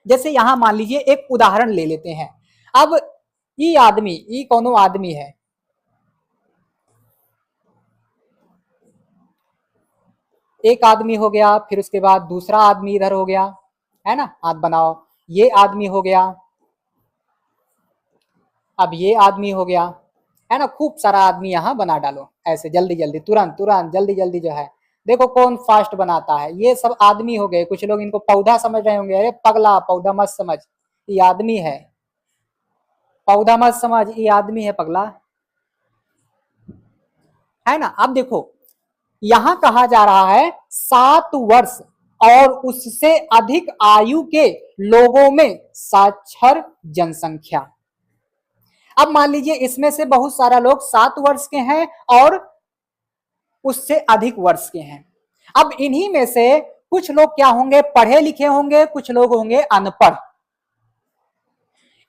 S1: जैसे यहां मान लीजिए एक उदाहरण ले लेते हैं। अब ई कोनो आदमी है, एक आदमी हो गया, फिर उसके बाद दूसरा आदमी इधर हो गया, है ना, हाथ बनाओ, ये आदमी हो गया, अब ये आदमी हो गया, है ना, खूब सारा आदमी यहाँ बना डालो ऐसे जल्दी जल्दी, तुरंत तुरंत जल्दी जल्दी जो है, देखो कौन फास्ट बनाता है। ये सब आदमी हो गए, कुछ लोग इनको पौधा समझ रहे होंगे, अरे पगला पौधा मत समझ, ये आदमी है, पौधा मत समझ, ये आदमी है पगला, है ना। अब देखो यहां कहा जा रहा है 7 वर्ष और उससे अधिक आयु के लोगों में साक्षर जनसंख्या। अब मान लीजिए इसमें से बहुत सारा लोग 7 वर्ष के हैं और उससे अधिक वर्ष के हैं। अब इन्हीं में से कुछ लोग क्या होंगे, पढ़े लिखे होंगे, कुछ लोग होंगे अनपढ़।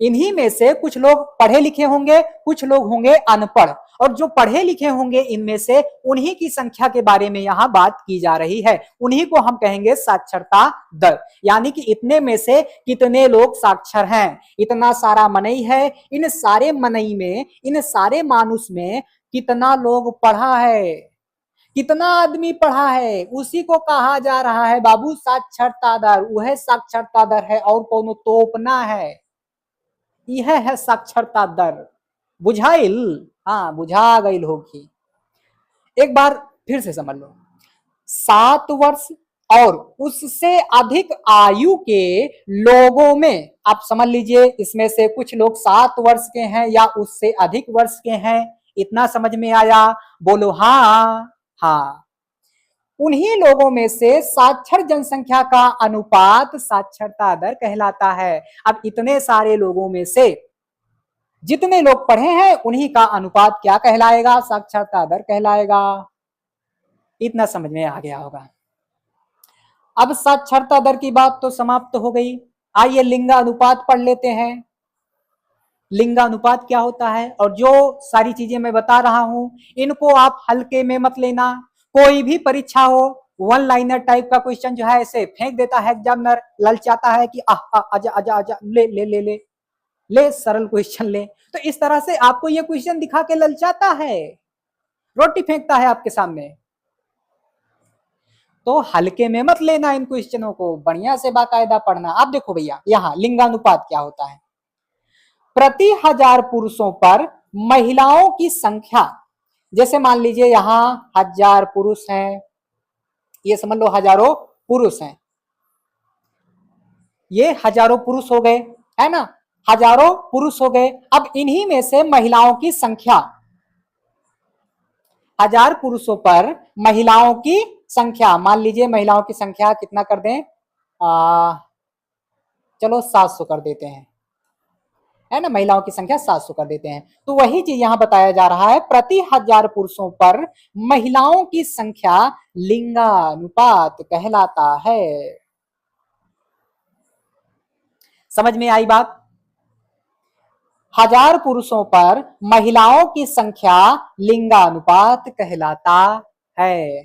S1: इन्हीं में से कुछ लोग पढ़े लिखे होंगे, कुछ लोग होंगे अनपढ़, और जो पढ़े लिखे होंगे इनमें से उन्हीं की संख्या के बारे में यहाँ बात की जा रही है। उन्हीं को हम कहेंगे साक्षरता दर, यानी कि इतने में से कितने लोग साक्षर हैं, इतना सारा मनई है, इन सारे मनई में, इन सारे मानुष में कितना लोग पढ़ा है, कितना आदमी पढ़ा है, उसी को कहा जा रहा है बाबू साक्षरता दर। वह साक्षरता दर है और कोनो तोपना है, यह है साक्षरता दर। बुझाइल, हाँ बुझा गई होगी। एक बार फिर से समझ लो, 7 वर्ष और उससे अधिक आयु के लोगों में, आप समझ लीजिए इसमें से कुछ लोग 7 वर्ष के हैं या उससे अधिक वर्ष के हैं, इतना समझ में आया, बोलो हाँ। हाँ, उन्हीं लोगों में से साक्षर जनसंख्या का अनुपात साक्षरता दर कहलाता है। अब इतने सारे लोगों में से जितने लोग पढ़े हैं उन्हीं का अनुपात क्या कहलाएगा, साक्षरता दर कहलाएगा। इतना समझ में आ गया होगा। अब साक्षरता दर की बात तो समाप्त हो गई, आइए लिंगानुपात पढ़ लेते हैं। लिंगानुपात क्या होता है, और जो सारी चीजें मैं बता रहा हूं इनको आप हल्के में मत लेना। कोई भी परीक्षा हो, 1 लाइनर टाइप का क्वेश्चन जो है ऐसे फेंक देता है एग्जामिनर, ललचाता है कि आजा आजा आजा, ले ले ले ले ले, सरल क्वेश्चन ले, तो इस तरह से आपको ये क्वेश्चन दिखा के ललचाता है, रोटी फेंकता है आपके सामने। तो हल्के में मत लेना इन क्वेश्चनों को, बढ़िया से बाकायदा पढ़ना। आप देखो भैया यहाँ लिंगानुपात क्या होता है, प्रति 1000 पुरुषों पर महिलाओं की संख्या, जैसे मान लीजिए यहाँ 1000 पुरुष हैं, ये समझ लो हजारों पुरुष हैं, ये हजारों पुरुष हो गए, है ना, हजारों पुरुष हो गए। अब इन्हीं में से महिलाओं की संख्या, 1000 पुरुषों पर महिलाओं की संख्या, मान लीजिए महिलाओं की संख्या कितना कर दें, चलो 700 कर देते हैं, है ना, महिलाओं की संख्या 700 कर देते हैं। तो वही चीज यहां बताया जा रहा है, प्रति 1000 पुरुषों पर महिलाओं की संख्या लिंगानुपात कहलाता है। समझ में आई बात, 1000 पुरुषों पर महिलाओं की संख्या लिंगानुपात कहलाता है।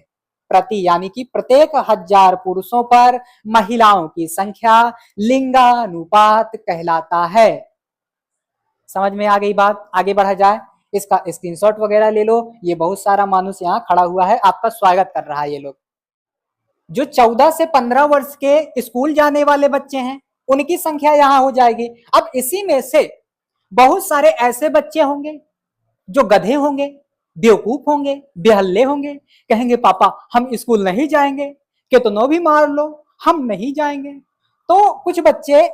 S1: प्रति यानी कि प्रत्येक 1000 पुरुषों पर महिलाओं की संख्या लिंगानुपात कहलाता है। समझ में आ गई बात, आगे बढ़ा जाए, इसका स्क्रीनशॉट वगैरह ले लो। ये बहुत सारा मानुष यहाँ खड़ा हुआ है, आपका स्वागत कर रहा है। ये लोग जो 14 से 15 वर्ष के स्कूल जाने वाले बच्चे हैं उनकी संख्या यहाँ हो जाएगी। अब इसी में से बहुत सारे ऐसे बच्चे होंगे जो गधे होंगे, बेवकूफ होंगे, बेहल्ले होंगे, कहेंगे पापा हम स्कूल नहीं जाएंगे, कितनों भी मार लो हम नहीं जाएंगे। तो कुछ बच्चे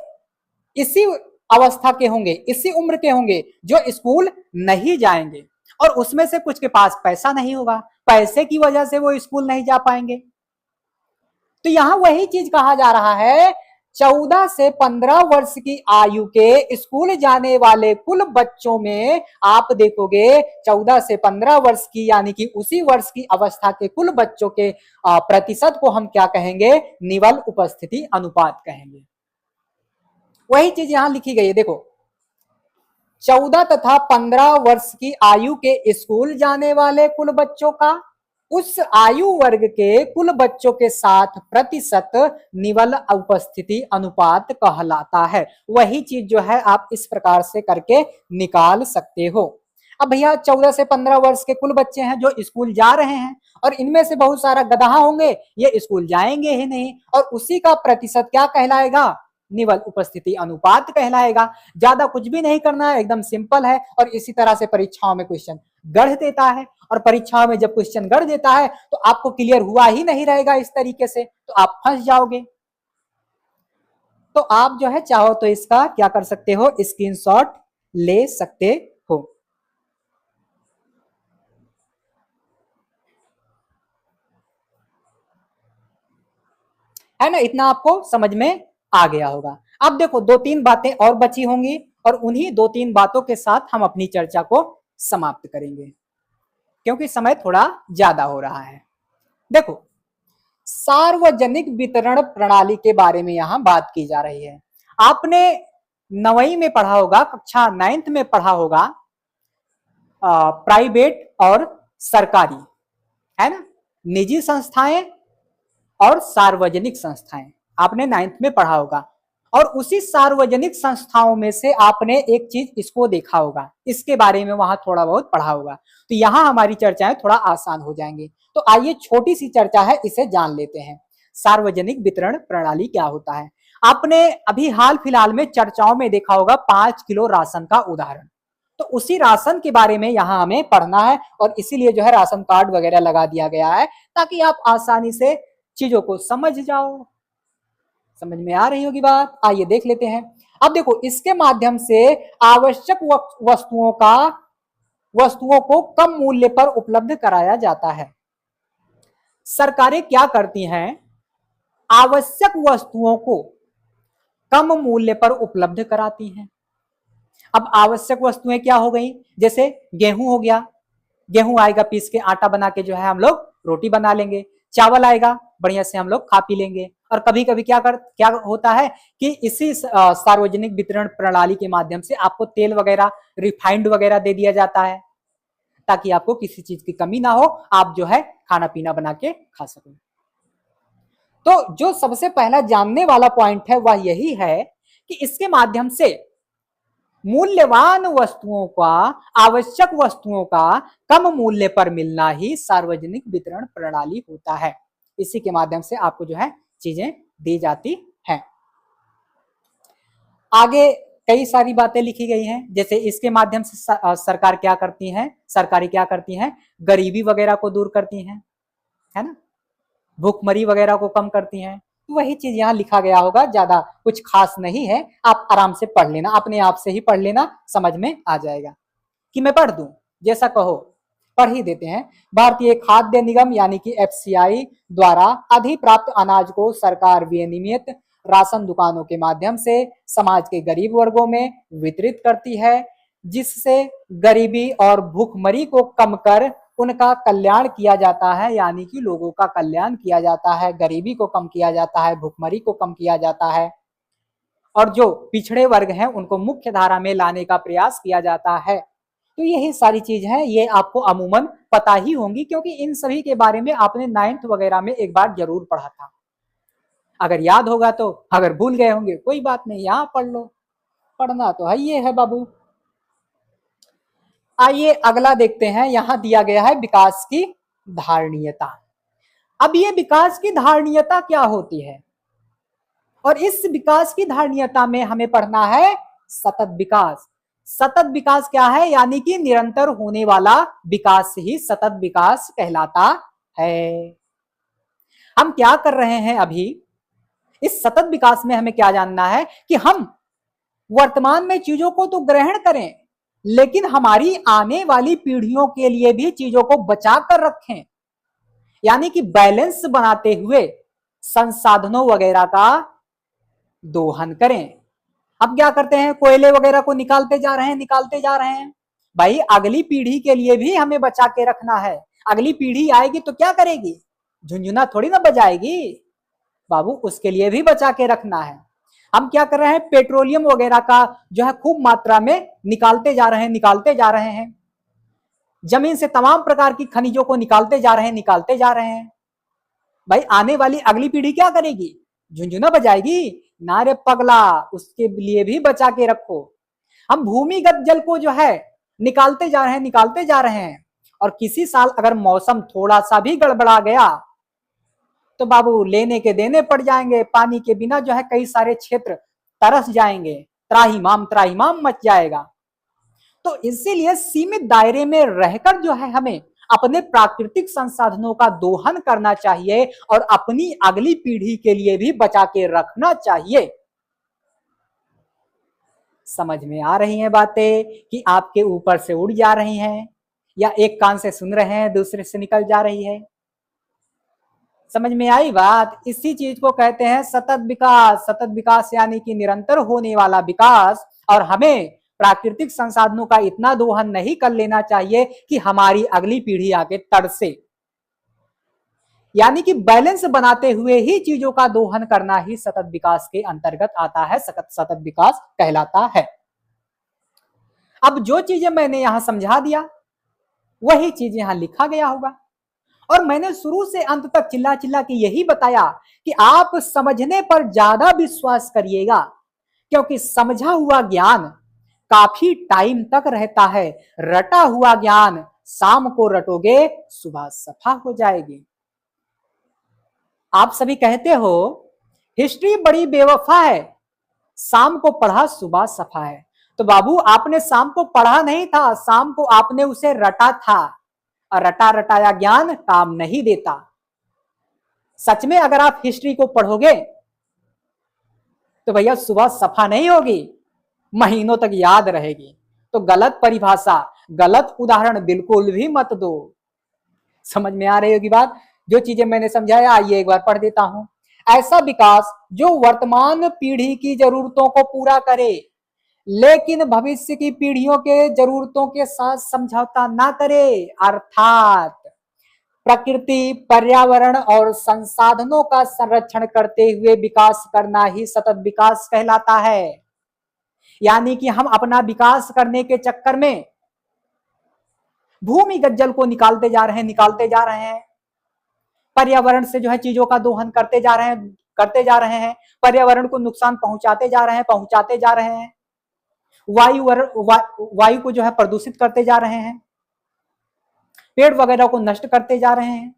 S1: इसी अवस्था के होंगे, इसी उम्र के होंगे जो स्कूल नहीं जाएंगे, और उसमें से कुछ के पास पैसा नहीं होगा, पैसे की वजह से वो स्कूल नहीं जा पाएंगे। तो यहां वही चीज कहा जा रहा है, 14 से 15 वर्ष की आयु के स्कूल जाने वाले कुल बच्चों में आप देखोगे 14 से 15 वर्ष की यानी कि उसी वर्ष की अवस्था के कुल बच्चों के प्रतिशत को हम क्या कहेंगे, निवल उपस्थिति अनुपात कहेंगे। वही चीज यहां लिखी गई है, देखो 14 तथा 15 वर्ष की आयु के स्कूल जाने वाले कुल बच्चों का उस आयु वर्ग के कुल बच्चों के साथ प्रतिशत निवल उपस्थिति अनुपात कहलाता है। वही चीज जो है आप इस प्रकार से करके निकाल सकते हो। अब भैया 14 से 15 वर्ष के कुल बच्चे हैं जो स्कूल जा रहे हैं, और इनमें से बहुत सारा गधा होंगे, ये स्कूल जाएंगे ही नहीं, और उसी का प्रतिशत क्या कहलाएगा, निवल उपस्थिति अनुपात कहलाएगा। ज्यादा कुछ भी नहीं करना है, एकदम सिंपल है। और इसी तरह से परीक्षाओं में क्वेश्चन गढ़ देता है, और परीक्षाओं में जब क्वेश्चन गढ़ देता है तो आपको क्लियर हुआ ही नहीं रहेगा इस तरीके से, तो आप फंस जाओगे। तो आप जो है चाहो तो इसका क्या कर सकते हो, स्क्रीनशॉट ले सकते हो। है ना, इतना आपको समझ में आ गया होगा। अब देखो 2-3 बातें और बची होंगी, और उन्हीं 2-3 बातों के साथ हम अपनी चर्चा को समाप्त करेंगे, क्योंकि समय थोड़ा ज्यादा हो रहा है। देखो सार्वजनिक वितरण प्रणाली के बारे में यहां बात की जा रही है। आपने 9वीं में पढ़ा होगा, कक्षा 9th में पढ़ा होगा, प्राइवेट और सरकारी, है ना, निजी संस्थाएं और सार्वजनिक संस्थाएं, आपने 9th में पढ़ा होगा। और उसी सार्वजनिक संस्थाओं में से आपने एक चीज इसको देखा होगा, इसके बारे में वहां थोड़ा बहुत पढ़ा होगा। तो यहां हमारी चर्चाएं थोड़ा आसान हो जाएंगी। तो आइए छोटी सी चर्चा है, इसे जान लेते हैं। सार्वजनिक वितरण प्रणाली क्या होता है। आपने अभी हाल फिलहाल में चर्चाओं में देखा होगा 5 किलो राशन का उदाहरण। तो उसी राशन के बारे में यहाँ हमें पढ़ना है, और इसीलिए जो है राशन कार्ड वगैरह लगा दिया गया है, ताकि आप आसानी से चीजों को समझ जाओ। समझ में आ रही होगी बात, आइए देख लेते हैं। अब देखो इसके माध्यम से आवश्यक वस्तुओं को कम मूल्य पर उपलब्ध कराया जाता है। सरकारें क्या करती हैं, आवश्यक वस्तुओं को कम मूल्य पर उपलब्ध कराती हैं। अब आवश्यक वस्तुएं क्या हो गई, जैसे गेहूं हो गया, गेहूं आएगा पीस के आटा बना के जो है हम लोग रोटी बना लेंगे, चावल आएगा बढ़िया से हम लोग खा पी लेंगे। और कभी कभी क्या होता है कि इसी सार्वजनिक वितरण प्रणाली के माध्यम से आपको तेल वगैरह, रिफाइंड वगैरह दे दिया जाता है, ताकि आपको किसी चीज की कमी ना हो, आप जो है खाना पीना बना के खा सको। तो जो सबसे पहला जानने वाला पॉइंट है वह यही है कि इसके माध्यम से मूल्यवान वस्तुओं का, आवश्यक वस्तुओं का कम मूल्य पर मिलना ही सार्वजनिक वितरण प्रणाली होता है। इसी के माध्यम से आपको जो है चीजें दी जाती हैं। आगे कई सारी बातें लिखी गई हैं, जैसे इसके माध्यम से सरकार क्या करती है, सरकारें क्या करती हैं, गरीबी वगैरह को दूर करती हैं, है ना, भूखमरी वगैरह को कम करती हैं। वही चीज यहाँ लिखा गया होगा, ज्यादा कुछ खास नहीं है, आप आराम से पढ़ लेना, अपने आप से ही पढ़ लेना, समझ में आ जाएगा। कि मैं पढ़ दूं, जैसा कहो पढ़ ही देते हैं। भारतीय खाद्य निगम यानी कि एफसीआई द्वारा अधिप्राप्त अनाज को सरकार विनियमित राशन दुकानों के माध्यम से समाज के गरीब वर्गों में वितरित करती है, जिससे गरीबी और भूखमरी को कम कर उनका कल्याण किया जाता है। यानी कि लोगों का कल्याण किया जाता है, गरीबी को कम किया जाता है, भूखमरी को कम किया जाता है, और जो पिछड़े वर्ग हैं उनको मुख्य धारा में लाने का प्रयास किया जाता है। तो यही सारी चीज है, ये आपको अमूमन पता ही होंगी, क्योंकि इन सभी के बारे में आपने 9th वगैरह में एक बार जरूर पढ़ा था। अगर याद होगा तो, अगर भूल गए होंगे कोई बात नहीं, यहाँ पढ़ लो, पढ़ना तो है ये है बाबू। आइए अगला देखते हैं, यहां दिया गया है विकास की धारणीयता। अब ये विकास की धारणीयता क्या होती है, और इस विकास की धारणीयता में हमें पढ़ना है सतत विकास। सतत विकास क्या है? यानी कि निरंतर होने वाला विकास ही सतत विकास कहलाता है। हम क्या कर रहे हैं अभी? इस सतत विकास में हमें क्या जानना है कि हम वर्तमान में चीजों को तो ग्रहण करें, लेकिन हमारी आने वाली पीढ़ियों के लिए भी चीजों को बचा कर रखें, यानी कि बैलेंस बनाते हुए संसाधनों वगैरह का दोहन करें। अब क्या करते हैं? कोयले वगैरह को निकालते जा रहे हैं, निकालते जा रहे हैं। भाई अगली पीढ़ी के लिए भी हमें बचा के रखना है। अगली पीढ़ी आएगी तो क्या करेगी? झुंझुना थोड़ी ना बजाएगी बाबू, उसके लिए भी बचा के रखना है। हम क्या कर रहे हैं? पेट्रोलियम वगैरह का जो है खूब मात्रा में निकालते जा रहे हैं, निकालते जा रहे हैं। जमीन से तमाम प्रकार की खनिजों को निकालते जा रहे हैं, निकालते जा रहे हैं। भाई आने वाली अगली पीढ़ी क्या करेगी? झुंझुना बजाएगी ना रे पगला, उसके लिए भी बचा के रखो। हम भूमिगत जल को जो है निकालते जा रहे हैं, निकालते जा रहे हैं, और किसी साल अगर मौसम थोड़ा सा भी गड़बड़ा गया तो बाबू लेने के देने पड़ जाएंगे। पानी के बिना जो है कई सारे क्षेत्र तरस जाएंगे, त्राहिमाम त्राहिमाम मच जाएगा। तो इसीलिए सीमित दायरे में रहकर जो है हमें अपने प्राकृतिक संसाधनों का दोहन करना चाहिए और अपनी अगली पीढ़ी के लिए भी बचा के रखना चाहिए। समझ में आ रही हैं बातें कि आपके ऊपर से उड़ जा रही हैं, या एक कान से सुन रहे हैं दूसरे से निकल जा रही है? समझ में आई बात? इसी चीज को कहते हैं सतत विकास। सतत विकास यानी कि निरंतर होने वाला विकास, और हमें प्राकृतिक संसाधनों का इतना दोहन नहीं कर लेना चाहिए कि हमारी अगली पीढ़ी आगे तरसे। यानी कि बैलेंस बनाते हुए ही चीजों का दोहन करना ही सतत विकास के अंतर्गत आता है, सतत विकास कहलाता है। अब जो चीजें मैंने यहां समझा दिया वही चीज यहां लिखा गया होगा, और मैंने शुरू से अंत तक चिल्ला चिल्ला के यही बताया कि आप समझने पर ज्यादा विश्वास करिएगा, क्योंकि समझा हुआ ज्ञान काफी टाइम तक रहता है। रटा हुआ ज्ञान शाम को रटोगे सुबह सफा हो जाएगी। आप सभी कहते हो हिस्ट्री बड़ी बेवफा है, शाम को पढ़ा सुबह सफा है। तो बाबू आपने शाम को पढ़ा नहीं था, शाम को आपने उसे रटा था, और रटा रटाया ज्ञान काम नहीं देता। सच में अगर आप हिस्ट्री को पढ़ोगे तो भैया सुबह सफा नहीं होगी, महीनों तक याद रहेगी। तो गलत परिभाषा, गलत उदाहरण बिल्कुल भी मत दो। समझ में आ रही होगी बात? जो चीजें मैंने समझाया आइए एक बार पढ़ देता हूं। ऐसा विकास जो वर्तमान पीढ़ी की जरूरतों को पूरा करे लेकिन भविष्य की पीढ़ियों के जरूरतों के साथ समझौता ना करे, अर्थात प्रकृति, पर्यावरण और संसाधनों का संरक्षण करते हुए विकास करना ही सतत विकास कहलाता है। यानी कि हम अपना विकास करने के चक्कर में भूमिगत जल को निकालते जा रहे हैं, निकालते जा रहे हैं। पर्यावरण से जो है चीजों का दोहन करते जा रहे हैं, करते जा रहे हैं। पर्यावरण को नुकसान पहुंचाते जा रहे हैं, पहुंचाते जा रहे हैं। वायु को जो है प्रदूषित करते जा रहे हैं, पेड़ वगैरह को नष्ट करते जा रहे हैं।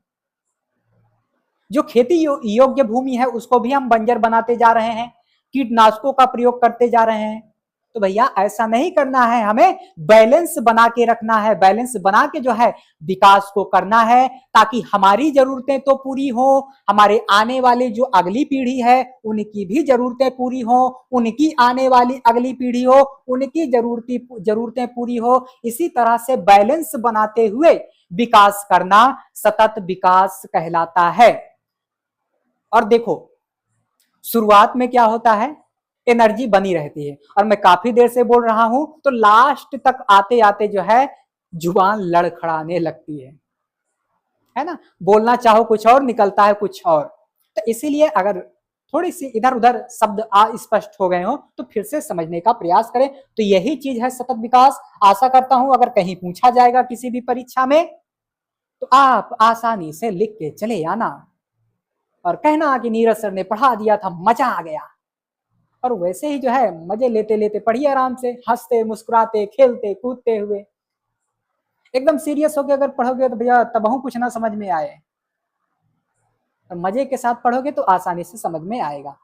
S1: जो खेती योग्य भूमि है उसको भी हम बंजर बनाते जा रहे हैं, कीटनाशकों का प्रयोग करते जा रहे हैं। तो भैया ऐसा नहीं करना है, हमें बैलेंस बना के रखना है। बैलेंस बना के जो है विकास को करना है, ताकि हमारी जरूरतें तो पूरी हो, हमारे आने वाले जो अगली पीढ़ी है उनकी भी जरूरतें पूरी हो, उनकी आने वाली अगली पीढ़ी हो उनकी जरूरतें पूरी हो। इसी तरह से बैलेंस बनाते हुए विकास करना सतत विकास कहलाता है। और देखो शुरुआत में क्या होता है, एनर्जी बनी रहती है, और मैं काफी देर से बोल रहा हूं तो लास्ट तक आते आते जो है जुबान लड़खड़ाने लगती है ना? बोलना चाहो कुछ और, निकलता है कुछ और। तो इसीलिए अगर थोड़ी सी इधर उधर शब्द अस्पष्ट हो गए हो तो फिर से समझने का प्रयास करें। तो यही चीज है सतत विकास। आशा करता हूं अगर कहीं पूछा जाएगा किसी भी परीक्षा में तो आप आसानी से लिख के चले आना और कहना कि नीरज सर ने पढ़ा दिया था, मजा आ गया। और वैसे ही जो है मजे लेते लेते पढ़िए, आराम से हंसते मुस्कुराते खेलते कूदते हुए। एकदम सीरियस होकर अगर पढ़ोगे तो भैया तबहू कुछ ना समझ में आए, और मजे के साथ पढ़ोगे तो आसानी से समझ में आएगा।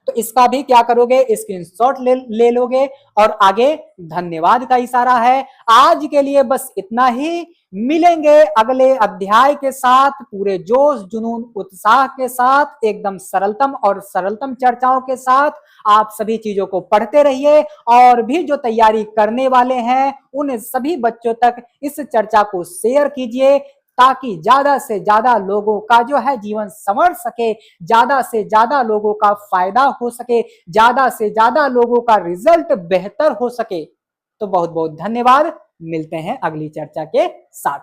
S1: तो इसका भी क्या करोगे, स्क्रीनशॉट ले लोगे और आगे धन्यवाद का इशारा है। आज के लिए बस इतना ही, मिलेंगे अगले अध्याय के साथ पूरे जोश जुनून उत्साह के साथ, एकदम सरलतम और सरलतम चर्चाओं के साथ। आप सभी चीजों को पढ़ते रहिए और भी जो तैयारी करने वाले हैं उन सभी बच्चों तक इस चर्चा को शेयर कीजिए, ताकि ज्यादा से ज्यादा लोगों का जो है जीवन संवर सके, ज्यादा से ज्यादा लोगों का फायदा हो सके, ज्यादा से ज्यादा लोगों का रिजल्ट बेहतर हो सके। तो बहुत बहुत धन्यवाद, मिलते हैं अगली चर्चा के साथ।